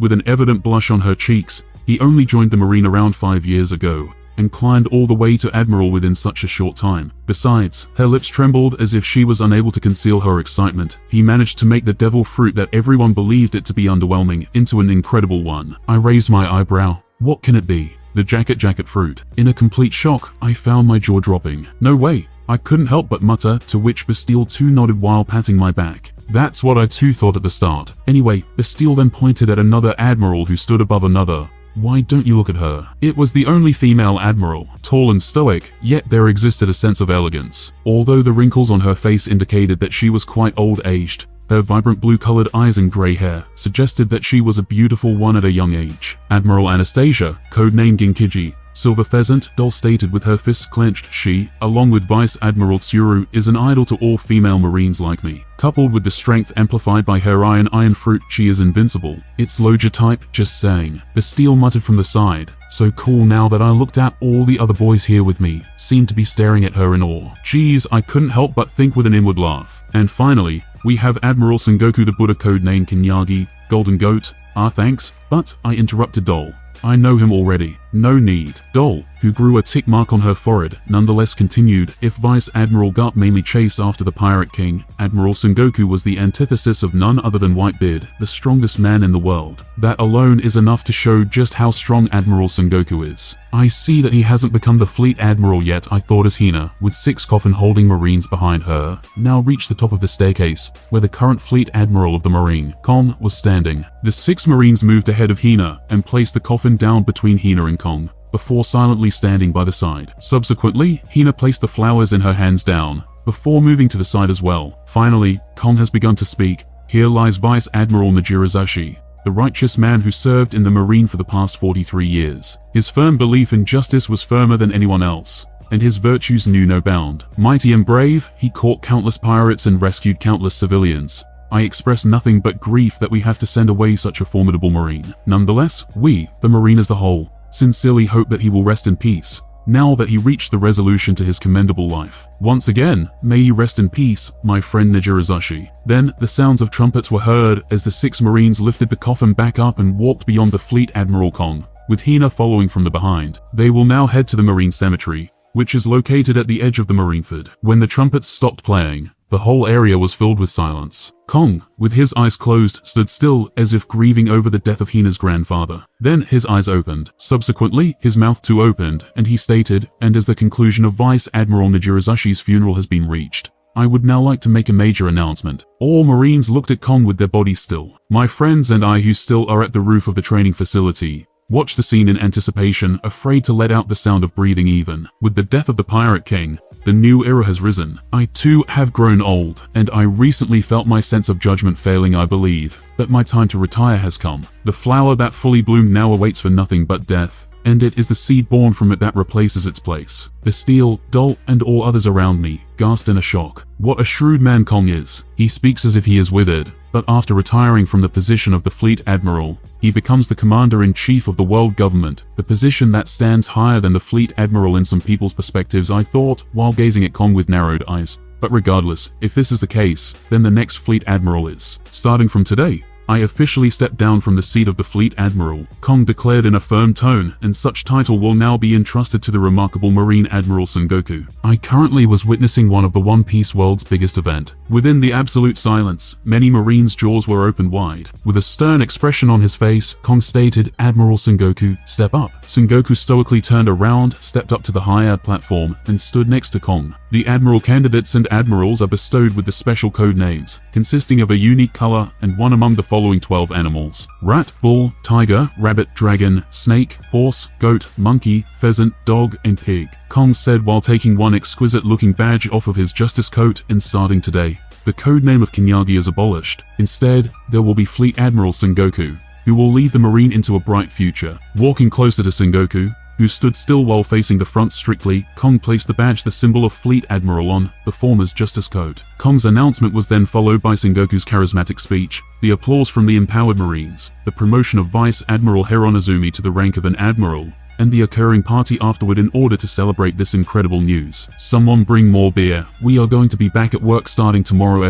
[SPEAKER 3] with an evident blush on her cheeks. He only joined the Marine around 5 years ago, and climbed all the way to Admiral within such a short time. Besides, her lips trembled as if she was unable to conceal her excitement. He managed to make the devil fruit that everyone believed it to be underwhelming into an incredible one. I raised my eyebrow. What can it be? The jacket fruit. In a complete shock, I found my jaw dropping. No way. I couldn't help but mutter, to which Bastille too nodded while patting my back. That's what I too thought at the start. Anyway, Bastille then pointed at another admiral who stood above another. Why don't you look at her? It was the only female admiral, tall and stoic, yet there existed a sense of elegance. Although the wrinkles on her face indicated that she was quite old-aged, her vibrant blue-colored eyes and grey hair suggested that she was a beautiful one at a young age. Admiral Anastasia, codename Ginkiji, Silver Pheasant, Dole stated with her fists clenched, she, along with Vice Admiral Tsuru, is an idol to all female marines like me. Coupled with the strength amplified by her iron fruit, she is invincible. It's Loja type, just saying. Bastille muttered from the side. So cool now that I looked at all the other boys here with me, seemed to be staring at her in awe. Geez, I couldn't help but think with an inward laugh. And finally, we have Admiral Sengoku the Buddha, codename Kinyagi, Golden Goat. Thanks, but I interrupted Dole. I know him already. No need. Dole, who grew a tick mark on her forehead, nonetheless continued, if Vice Admiral GARP mainly chased after the Pirate King, Admiral Sengoku was the antithesis of none other than Whitebeard, the strongest man in the world. That alone is enough to show just how strong Admiral Sengoku is. I see that he hasn't become the fleet admiral yet, I thought as Hina, with 6 coffin-holding marines behind her, now reached the top of the staircase, where the current fleet admiral of the marine, Kong, was standing. The 6 marines moved ahead of Hina and placed the coffin down between Hina and Kong, before silently standing by the side. Subsequently, Hina placed the flowers in her hands down, before moving to the side as well. Finally, Kong has begun to speak. Here lies Vice Admiral Majirazashi, the righteous man who served in the Marine for the past 43 years. His firm belief in justice was firmer than anyone else, and his virtues knew no bound. Mighty and brave, he caught countless pirates and rescued countless civilians. I express nothing but grief that we have to send away such a formidable Marine. Nonetheless, we, the Marine as a whole, sincerely hope that he will rest in peace, now that he reached the resolution to his commendable life. Once again, may you rest in peace, my friend Nijirazashi. Then, the sounds of trumpets were heard as the 6 Marines lifted the coffin back up and walked beyond the fleet Admiral Kong, with Hina following from the behind. They will now head to the Marine Cemetery, which is located at the edge of the Marineford. When the trumpets stopped playing, the whole area was filled with silence. Kong, with his eyes closed, stood still as if grieving over the death of Hina's grandfather. Then his eyes opened. Subsequently, his mouth too opened, and he stated, and as the conclusion of Vice Admiral Nijirazashi's funeral has been reached, I would now like to make a major announcement. All Marines looked at Kong with their bodies still. My friends and I who still are at the roof of the training facility watched the scene in anticipation, afraid to let out the sound of breathing even. With the death of the Pirate King, the new era has risen. I too have grown old, and I recently felt my sense of judgment failing. I believe that my time to retire has come. The flower that fully bloomed now awaits for nothing but death. and it is the seed born from it that replaces its place. Bastille, Dol, and all others around me gasped in a shock. What a shrewd man Kong is. He speaks as if he is withered, but after retiring from the position of the Fleet Admiral, he becomes the Commander-in-Chief of the world government, the position that stands higher than the Fleet Admiral in some people's perspectives, I thought, while gazing at Kong with narrowed eyes. But regardless, if this is the case, then the next Fleet Admiral is. Starting from today, I officially stepped down from the seat of the Fleet Admiral, Kong declared in a firm tone, and such title will now be entrusted to the remarkable Marine Admiral Sengoku. I currently was witnessing one of the One Piece world's biggest event. Within the absolute silence, many Marines' jaws were opened wide. With a stern expression on his face, Kong stated, "Admiral Sengoku, step up." Sengoku stoically turned around, stepped up to the higher platform, and stood next to Kong. The Admiral candidates and admirals are bestowed with the special code names, consisting of a unique color and one among the following 12 animals: rat, bull, tiger, rabbit, dragon, snake, horse, goat, monkey, pheasant, dog, and pig. Kong said while taking one exquisite-looking badge off of his justice coat, and starting today, the code name of Kinyagi is abolished. Instead, there will be Fleet Admiral Sengoku, who will lead the Marine into a bright future. Walking closer to Sengoku, who stood still while facing the front strictly, Kong placed the badge, the symbol of Fleet Admiral, on the former's justice coat. Kong's announcement was then followed by Sengoku's charismatic speech, the applause from the empowered Marines, the promotion of Vice Admiral Hironizumi to the rank of an admiral, and the occurring party afterward in order to celebrate this incredible news. Someone bring more beer. We are going to be back at work starting tomorrow.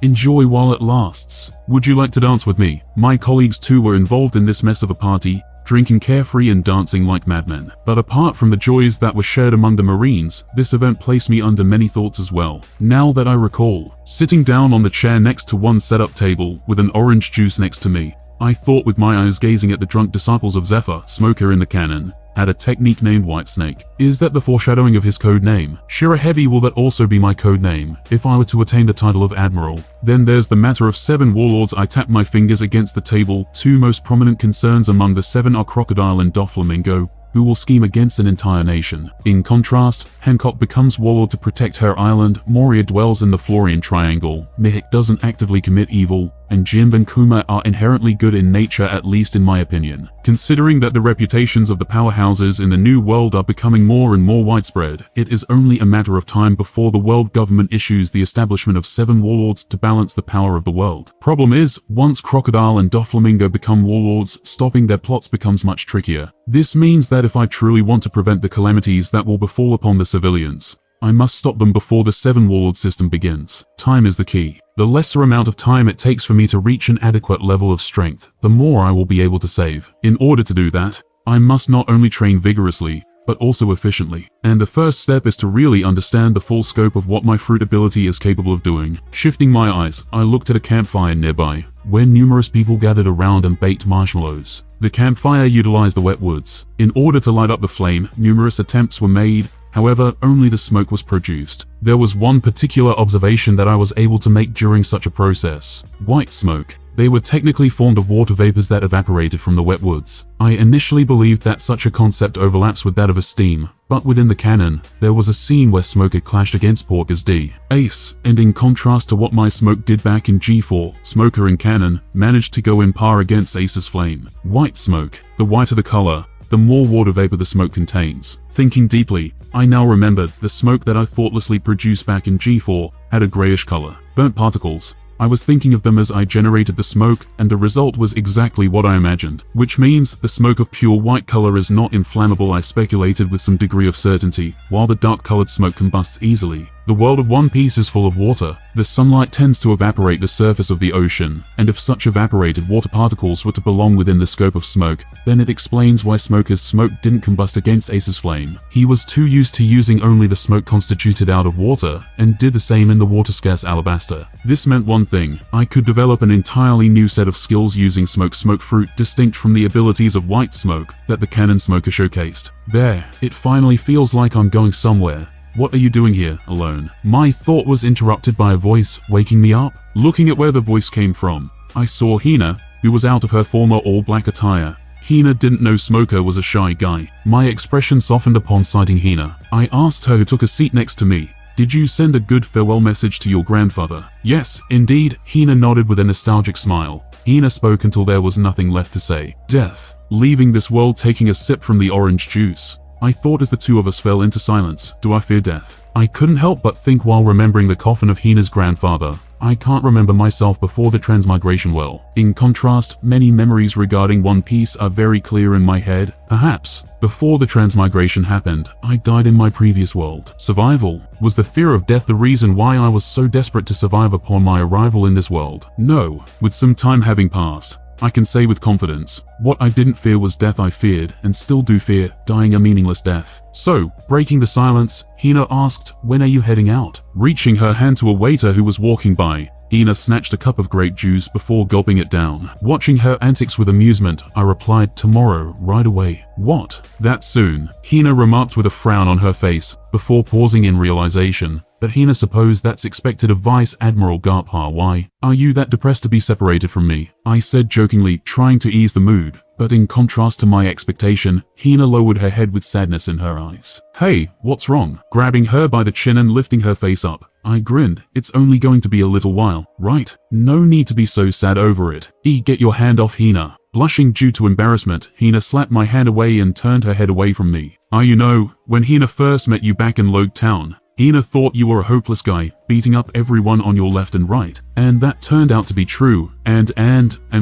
[SPEAKER 3] Enjoy while it lasts. Would you like to dance with me? My colleagues too were involved in this mess of a party, drinking carefree and dancing like madmen. But apart from the joys that were shared among the Marines, this event placed me under many thoughts as well. Now that I recall, sitting down on the chair next to one set-up table with an orange juice next to me, I thought with my eyes gazing at the drunk disciples of Zephyr, Smoker in the canon, had a technique named White Snake. Is that the foreshadowing of his code name? Shirahebi, will that also be my code name if I were to attain the title of Admiral? Then there's the matter of 7 warlords. I tapped my fingers against the table. 2 most prominent concerns among the 7 are Crocodile and Doflamingo, who will scheme against an entire nation. In contrast, Hancock becomes warlord to protect her island, Moria dwells in the Florian Triangle, Mihik doesn't actively commit evil, and Jimb and Kuma are inherently good in nature, at least in my opinion. Considering that the reputations of the powerhouses in the New World are becoming more and more widespread, it is only a matter of time before the world government issues the establishment of 7 warlords to balance the power of the world. Problem is, once Crocodile and Doflamingo become warlords, stopping their plots becomes much trickier. This means that if I truly want to prevent the calamities that will befall upon the civilians, I must stop them before the 7 warlord system begins. Time is the key. The lesser amount of time it takes for me to reach an adequate level of strength, the more I will be able to save. In order to do that, I must not only train vigorously, but also efficiently. And the first step is to really understand the full scope of what my fruit ability is capable of doing. Shifting my eyes, I looked at a campfire nearby, where numerous people gathered around and baked marshmallows. The campfire utilized the wet woods. In order to light up the flame, numerous attempts were made. However, only the smoke was produced. There was one particular observation that I was able to make during such a process. White smoke. They were technically formed of water vapors that evaporated from the wet woods. I initially believed that such a concept overlaps with that of a steam, but within the canon, there was a scene where smoke had clashed against Porker's D. Ace, and in contrast to what my smoke did back in G4, Smoker in canon managed to go in par against Ace's flame. White smoke. The whiter the color, the more water vapor the smoke contains. Thinking deeply, I now remembered the smoke that I thoughtlessly produced back in G4 had a grayish color. Burnt particles. I was thinking of them as I generated the smoke, and the result was exactly what I imagined. Which means the smoke of pure white color is not inflammable, I speculated with some degree of certainty, while the dark colored smoke combusts easily. The world of One Piece is full of water. The sunlight tends to evaporate the surface of the ocean, and if such evaporated water particles were to belong within the scope of smoke, then it explains why Smoker's smoke didn't combust against Ace's flame. He was too used to using only the smoke constituted out of water, and did the same in the water-scarce Alabaster. This meant one thing: I could develop an entirely new set of skills using smoke fruit distinct from the abilities of white smoke that the Cannon Smoker showcased. There, it finally feels like I'm going somewhere. What are you doing here, alone? My thought was interrupted by a voice, waking me up. Looking at where the voice came from, I saw Hina, who was out of her former all-black attire. Hina didn't know Smoker was a shy guy. My expression softened upon sighting Hina. I asked her, who took a seat next to me, Did you send a good farewell message to your grandfather? Yes, indeed, Hina nodded with a nostalgic smile. Hina spoke until there was nothing left to say. Death. Leaving this world, taking a sip from the orange juice. I thought as the two of us fell into silence, do I fear death? I couldn't help but think while remembering the coffin of Hina's grandfather. I can't remember myself before the transmigration well. In contrast, many memories regarding One Piece are very clear in my head. Perhaps, before the transmigration happened, I died in my previous world. Survival. Was the fear of death the reason why I was so desperate to survive upon my arrival in this world? No. With some time having passed, I can say with confidence, what I didn't fear was death. I feared, and still do fear, dying a meaningless death. So, breaking the silence, Hina asked, when are you heading out? Reaching her hand to a waiter who was walking by, Hina snatched a cup of grape juice before gulping it down. Watching her antics with amusement, I replied, tomorrow, right away. What? That soon? Hina remarked with a frown on her face, before pausing in realization. But Hina supposed that's expected of Vice Admiral GARP. Why? Are you that depressed to be separated from me? I said jokingly, trying to ease the mood. But in contrast to my expectation, Hina lowered her head with sadness in her eyes. Hey, what's wrong? Grabbing her by the chin and lifting her face up, I grinned. It's only going to be a little while, right? No need to be so sad over it. Get your hand off, Hina. Blushing due to embarrassment, Hina slapped my hand away and turned her head away from me. You know, when Hina first met you back in Log Town, Hina thought you were a hopeless guy, beating up everyone on your left and right. And that turned out to be true. And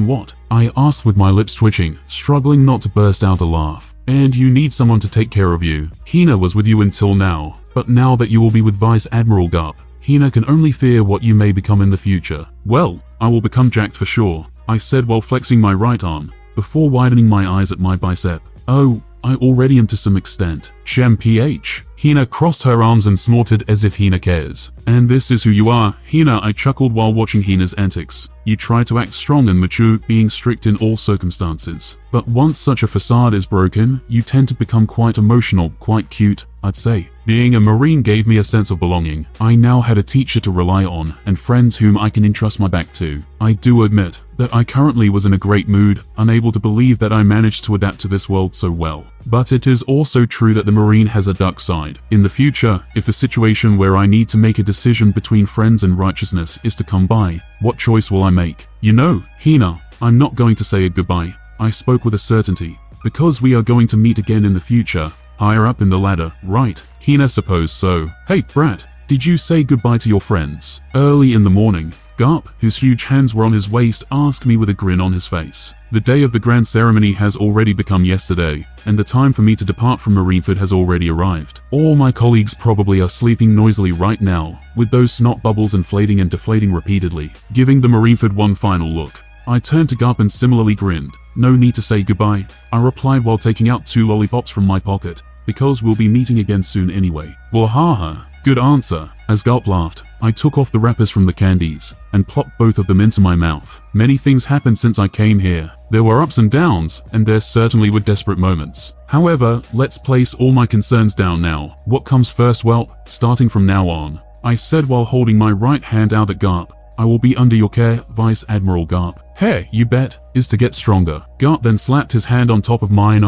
[SPEAKER 3] what? I asked with my lips twitching, struggling not to burst out a laugh. And you need someone to take care of you. Hina was with you until now. But now that you will be with Vice Admiral GARP, Hina can only fear what you may become in the future. Well, I will become jacked for sure, I said while flexing my right arm, before widening my eyes at my bicep. Oh, I already am to some extent. Shem PH. Hina crossed her arms and snorted as if Hina cares. And this is who you are, Hina, I chuckled while watching Hina's antics. You try to act strong and mature, being strict in all circumstances. But once such a facade is broken, you tend to become quite emotional, quite cute, I'd say. Being a Marine gave me a sense of belonging. I now had a teacher to rely on, and friends whom I can entrust my back to. I do admit that I currently was in a great mood, unable to believe that I managed to adapt to this world so well. But it is also true that the Marine has a dark side. In the future, if a situation where I need to make a decision between friends and righteousness is to come by, what choice will I make? You know, Hina, I'm not going to say a goodbye. I spoke with a certainty, because we are going to meet again in the future, higher up in the ladder, right? Hina, suppose so. Hey, brat, did you say goodbye to your friends? Early in the morning, GARP, whose huge hands were on his waist, asked me with a grin on his face. The day of the grand ceremony has already become yesterday, and the time for me to depart from Marineford has already arrived. All my colleagues probably are sleeping noisily right now, with those snot bubbles inflating and deflating repeatedly. Giving the Marineford one final look, I turned to GARP and similarly grinned. No need to say goodbye, I replied while taking out 2 lollipops from my pocket, because we'll be meeting again soon anyway. Well, haha, good answer. As GARP laughed, I took off the wrappers from the candies, and plopped both of them into my mouth. Many things happened since I came here. There were ups and downs, and there certainly were desperate moments. However, let's place all my concerns down now. What comes first? Well, starting from now on, I said while holding my right hand out at GARP, I will be under your care, Vice Admiral GARP. Hey, you bet, is to get stronger. GARP then slapped his hand on top of mine,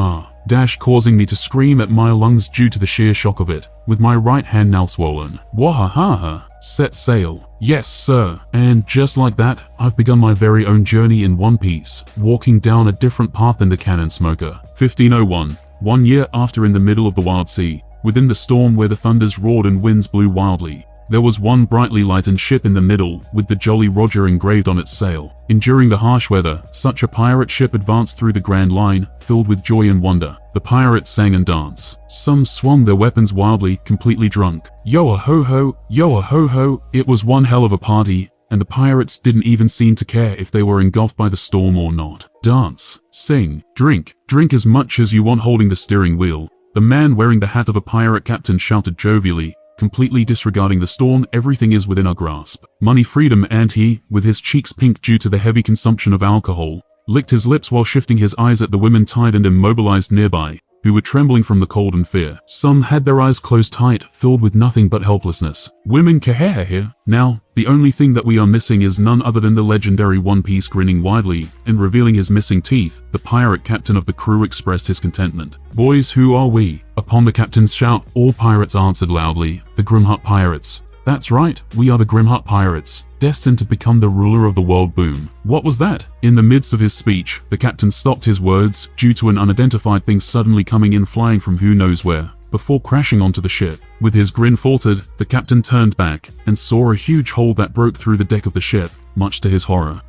[SPEAKER 3] causing me to scream at my lungs due to the sheer shock of it, with my right hand now swollen. Wahahaha, set sail. Yes, sir. And just like that, I've begun my very own journey in One Piece, walking down a different path than the cannon smoker. 1501, 1 year after, in the middle of the wild sea, within the storm where the thunders roared and winds blew wildly, there was one brightly lightened ship in the middle, with the Jolly Roger engraved on its sail. Enduring the harsh weather, such a pirate ship advanced through the Grand Line, filled with joy and wonder. The pirates sang and danced. Some swung their weapons wildly, completely drunk. Yo-a-ho-ho, yo-a-ho-ho. It was one hell of a party, and the pirates didn't even seem to care if they were engulfed by the storm or not. Dance, sing, drink as much as you want, holding the steering wheel. The man wearing the hat of a pirate captain shouted jovially, completely disregarding the storm. Everything is within our grasp. Money, freedom. And he, with his cheeks pink due to the heavy consumption of alcohol, licked his lips while shifting his eyes at the women tied and immobilized nearby, who were trembling from the cold and fear. Some had their eyes closed tight, filled with nothing but helplessness. Women here. Now, the only thing that we are missing is none other than the legendary One Piece. Grinning widely and revealing his missing teeth, the pirate captain of the crew expressed his contentment. Boys, who are we? Upon the captain's shout, all pirates answered loudly, the Grim Hut Pirates. That's right, we are the Grim Hut Pirates, destined to become the ruler of the world. Boom. What was that? In the midst of his speech, the captain stopped his words due to an unidentified thing suddenly coming in flying from who knows where, before crashing onto the ship. With his grin faltered, the captain turned back and saw a huge hole that broke through the deck of the ship, much to his horror.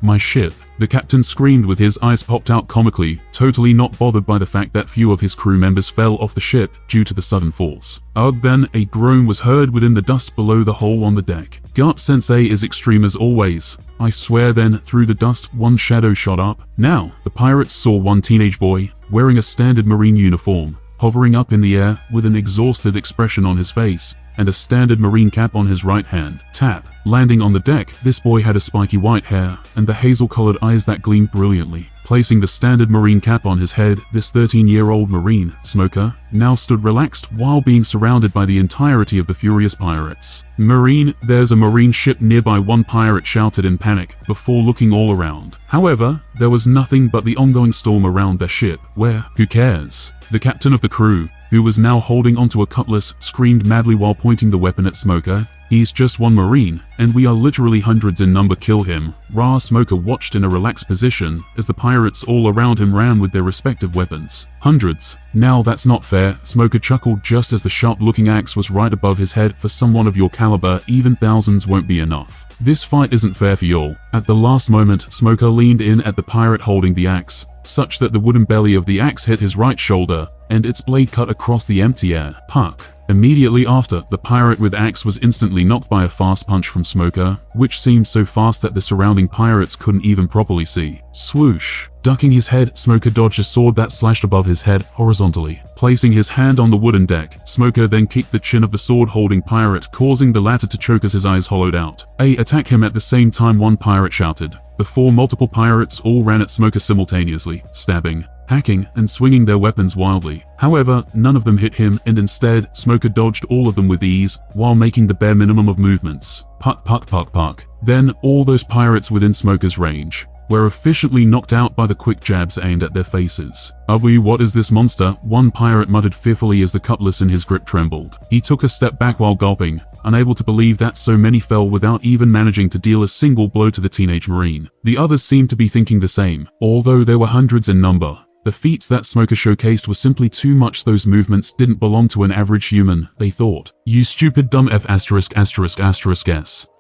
[SPEAKER 3] My ship. The captain screamed with his eyes popped out comically, totally not bothered by the fact that few of his crew members fell off the ship due to the sudden force. Then a groan was heard within the dust below the hole on the deck. GARP Sensei is extreme as always. I swear. Then, through the dust, one shadow shot up. Now, the pirates saw one teenage boy, wearing a standard marine uniform, hovering up in the air with an exhausted expression on his face, and a standard marine cap on his right hand. Tap. Landing on the deck, this boy had a spiky white hair, and the hazel-colored eyes that gleamed brilliantly. Placing the standard marine cap on his head, this 13-year-old marine, Smoker, now stood relaxed while being surrounded by the entirety of the furious pirates. Marine, there's a marine ship nearby, one pirate shouted in panic, before looking all around. However, there was nothing but the ongoing storm around their ship, where, who cares? The captain of the crew, who was now holding onto a cutlass, screamed madly while pointing the weapon at Smoker. He's just one marine, and we are literally hundreds in number. Kill him. Rah. Smoker watched in a relaxed position as the pirates all around him ran with their respective weapons. Hundreds. Now that's not fair. Smoker chuckled just as the sharp-looking axe was right above his head. For someone of your caliber, even thousands won't be enough. This fight isn't fair for y'all. At the last moment, Smoker leaned in at the pirate holding the axe, such that the wooden belly of the axe hit his right shoulder, and its blade cut across the empty air. Puck. Immediately after, the pirate with axe was instantly knocked by a fast punch from Smoker, which seemed so fast that the surrounding pirates couldn't even properly see. Swoosh. Ducking his head, Smoker dodged a sword that slashed above his head, horizontally. Placing his hand on the wooden deck, Smoker then kicked the chin of the sword-holding pirate, causing the latter to choke as his eyes hollowed out. Attack him! At the same time, one pirate shouted, before multiple pirates all ran at Smoker simultaneously, stabbing, hacking, and swinging their weapons wildly. However, none of them hit him, and instead, Smoker dodged all of them with ease, while making the bare minimum of movements. Puck, puck, puck, puck. Then, all those pirates within Smoker's range were efficiently knocked out by the quick jabs aimed at their faces. What is this monster? One pirate muttered fearfully as the cutlass in his grip trembled. He took a step back while gulping, unable to believe that so many fell without even managing to deal a single blow to the teenage marine. The others seemed to be thinking the same, although there were hundreds in number. The feats that Smoker showcased were simply too much. Those movements didn't belong to an average human, they thought. You stupid dumb F*********.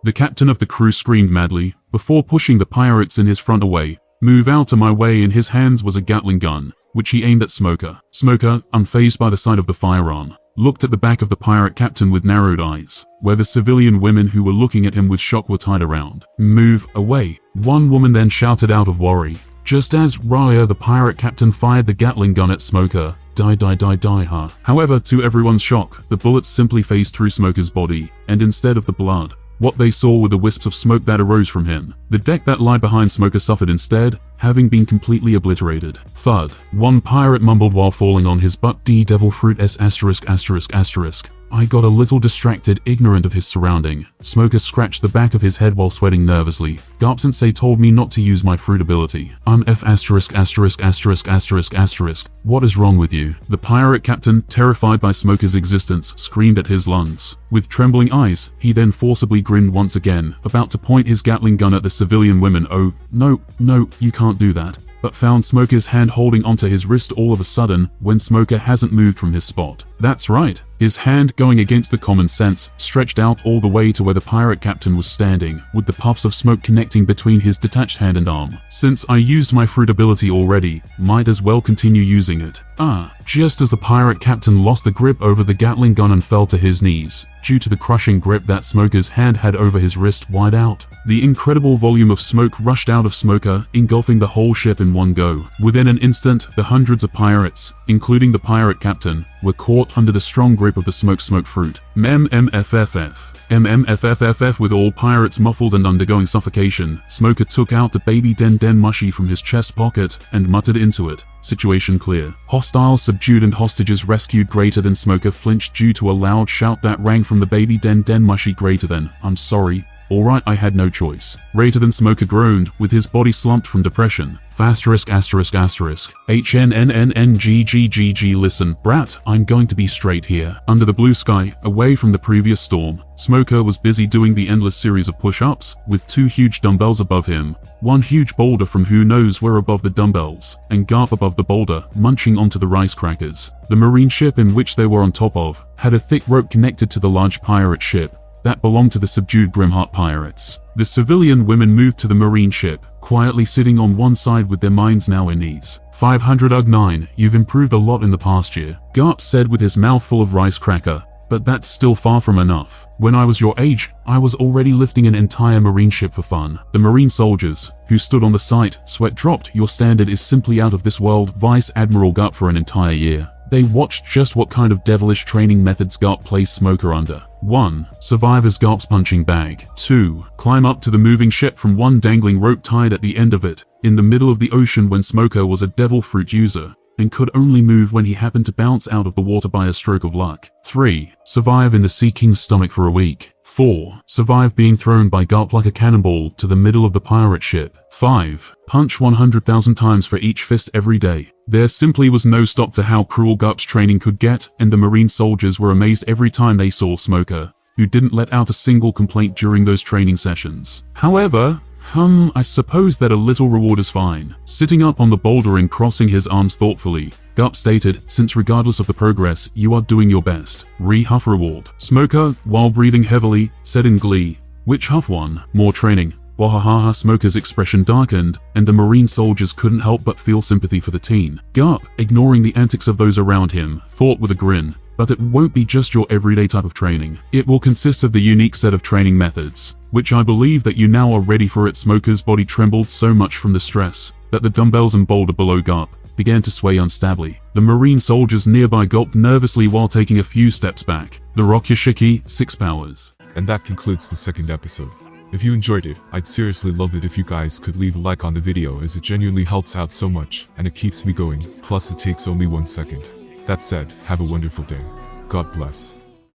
[SPEAKER 3] The captain of the crew screamed madly, before pushing the pirates in his front away. Move out of my way. In his hands was a Gatling gun, which he aimed at Smoker. Smoker, unfazed by the sight of the firearm, looked at the back of the pirate captain with narrowed eyes, where the civilian women who were looking at him with shock were tied around. Move away. One woman then shouted out of worry. Just as Raya, the pirate captain, fired the Gatling gun at Smoker. Die, huh? However, to everyone's shock, the bullets simply phased through Smoker's body, and instead of the blood, what they saw were the wisps of smoke that arose from him. The deck that lay behind Smoker suffered instead, having been completely obliterated. Thud. One pirate mumbled while falling on his butt. Devil fruit s********. I got a little distracted, ignorant of his surrounding. Smoker scratched the back of his head while sweating nervously. GARP Sensei told me not to use my fruit ability. I'm F************. What is wrong with you? The pirate captain, terrified by Smoker's existence, screamed at his lungs. With trembling eyes, he then forcibly grinned once again, about to point his Gatling gun at the civilian women. Oh, no, you can't do that. But found Smoker's hand holding onto his wrist all of a sudden, when Smoker hasn't moved from his spot. That's right. His hand, going against the common sense, stretched out all the way to where the pirate captain was standing, with the puffs of smoke connecting between his detached hand and arm. Since I used my fruit ability already, might as well continue using it. Just as the pirate captain lost the grip over the Gatling gun and fell to his knees, due to the crushing grip that Smoker's hand had over his wrist wide out. The incredible volume of smoke rushed out of Smoker, engulfing the whole ship in one go. Within an instant, the hundreds of pirates, including the pirate captain, were caught under the strong grip of the smoke fruit. MMFFF. With all pirates muffled and undergoing suffocation, Smoker took out the baby Den mushy from his chest pocket and muttered into it. Situation clear. Hostiles subdued and hostages rescued. Greater than. Smoker flinched due to a loud shout that rang from the baby Den mushy. Greater than. I'm sorry. Alright, I had no choice. Greater than. Smoker groaned, with his body slumped from depression. HNNNNGGGG. Listen, brat, I'm going to be straight here. Under the blue sky, away from the previous storm, Smoker was busy doing the endless series of push-ups, with 2 huge dumbbells above him, 1 huge boulder from who knows where above the dumbbells, and GARP above the boulder, munching onto the rice crackers. The marine ship in which they were on top of, had a thick rope connected to the large pirate ship that belonged to the subdued Grimheart pirates. The civilian women moved to the marine ship, quietly sitting on one side with their minds now in ease. 500 UG9, you've improved a lot in the past year, GARP said with his mouth full of rice cracker. But that's still far from enough. When I was your age, I was already lifting an entire marine ship for fun. The marine soldiers, who stood on the site, sweat dropped. Your standard is simply out of this world. Vice Admiral GARP for an entire year. They watched just what kind of devilish training methods GARP placed Smoker under. 1. Survive as GARP's punching bag. 2. Climb up to the moving ship from one dangling rope tied at the end of it, in the middle of the ocean when Smoker was a devil fruit user, and could only move when he happened to bounce out of the water by a stroke of luck. 3. Survive in the Sea King's stomach for a week. 4. Survive being thrown by GARP like a cannonball to the middle of the pirate ship. 5. Punch 100,000 times for each fist every day. There simply was no stop to how cruel GARP's training could get, and the marine soldiers were amazed every time they saw Smoker, who didn't let out a single complaint during those training sessions. However, I suppose that a little reward is fine. Sitting up on the boulder and crossing his arms thoughtfully, GARP stated, since regardless of the progress, you are doing your best. Huff reward. Smoker, while breathing heavily, said in glee, which Huff one? More training. Wahahaha. Smoker's expression darkened, and the marine soldiers couldn't help but feel sympathy for the teen. GARP, ignoring the antics of those around him, thought with a grin, but it won't be just your everyday type of training. It will consist of the unique set of training methods, which I believe that you now are ready for it. Smoker's body trembled so much from the stress, that the dumbbells and boulder below GARP began to sway unstably. The marine soldiers nearby gulped nervously while taking a few steps back. The Rokyashiki, 6 powers.
[SPEAKER 1] And that concludes the 2nd episode. If you enjoyed it, I'd seriously love it if you guys could leave a like on the video, as it genuinely helps out so much, and it keeps me going, plus it takes only 1 second. That said, have a wonderful day. God bless.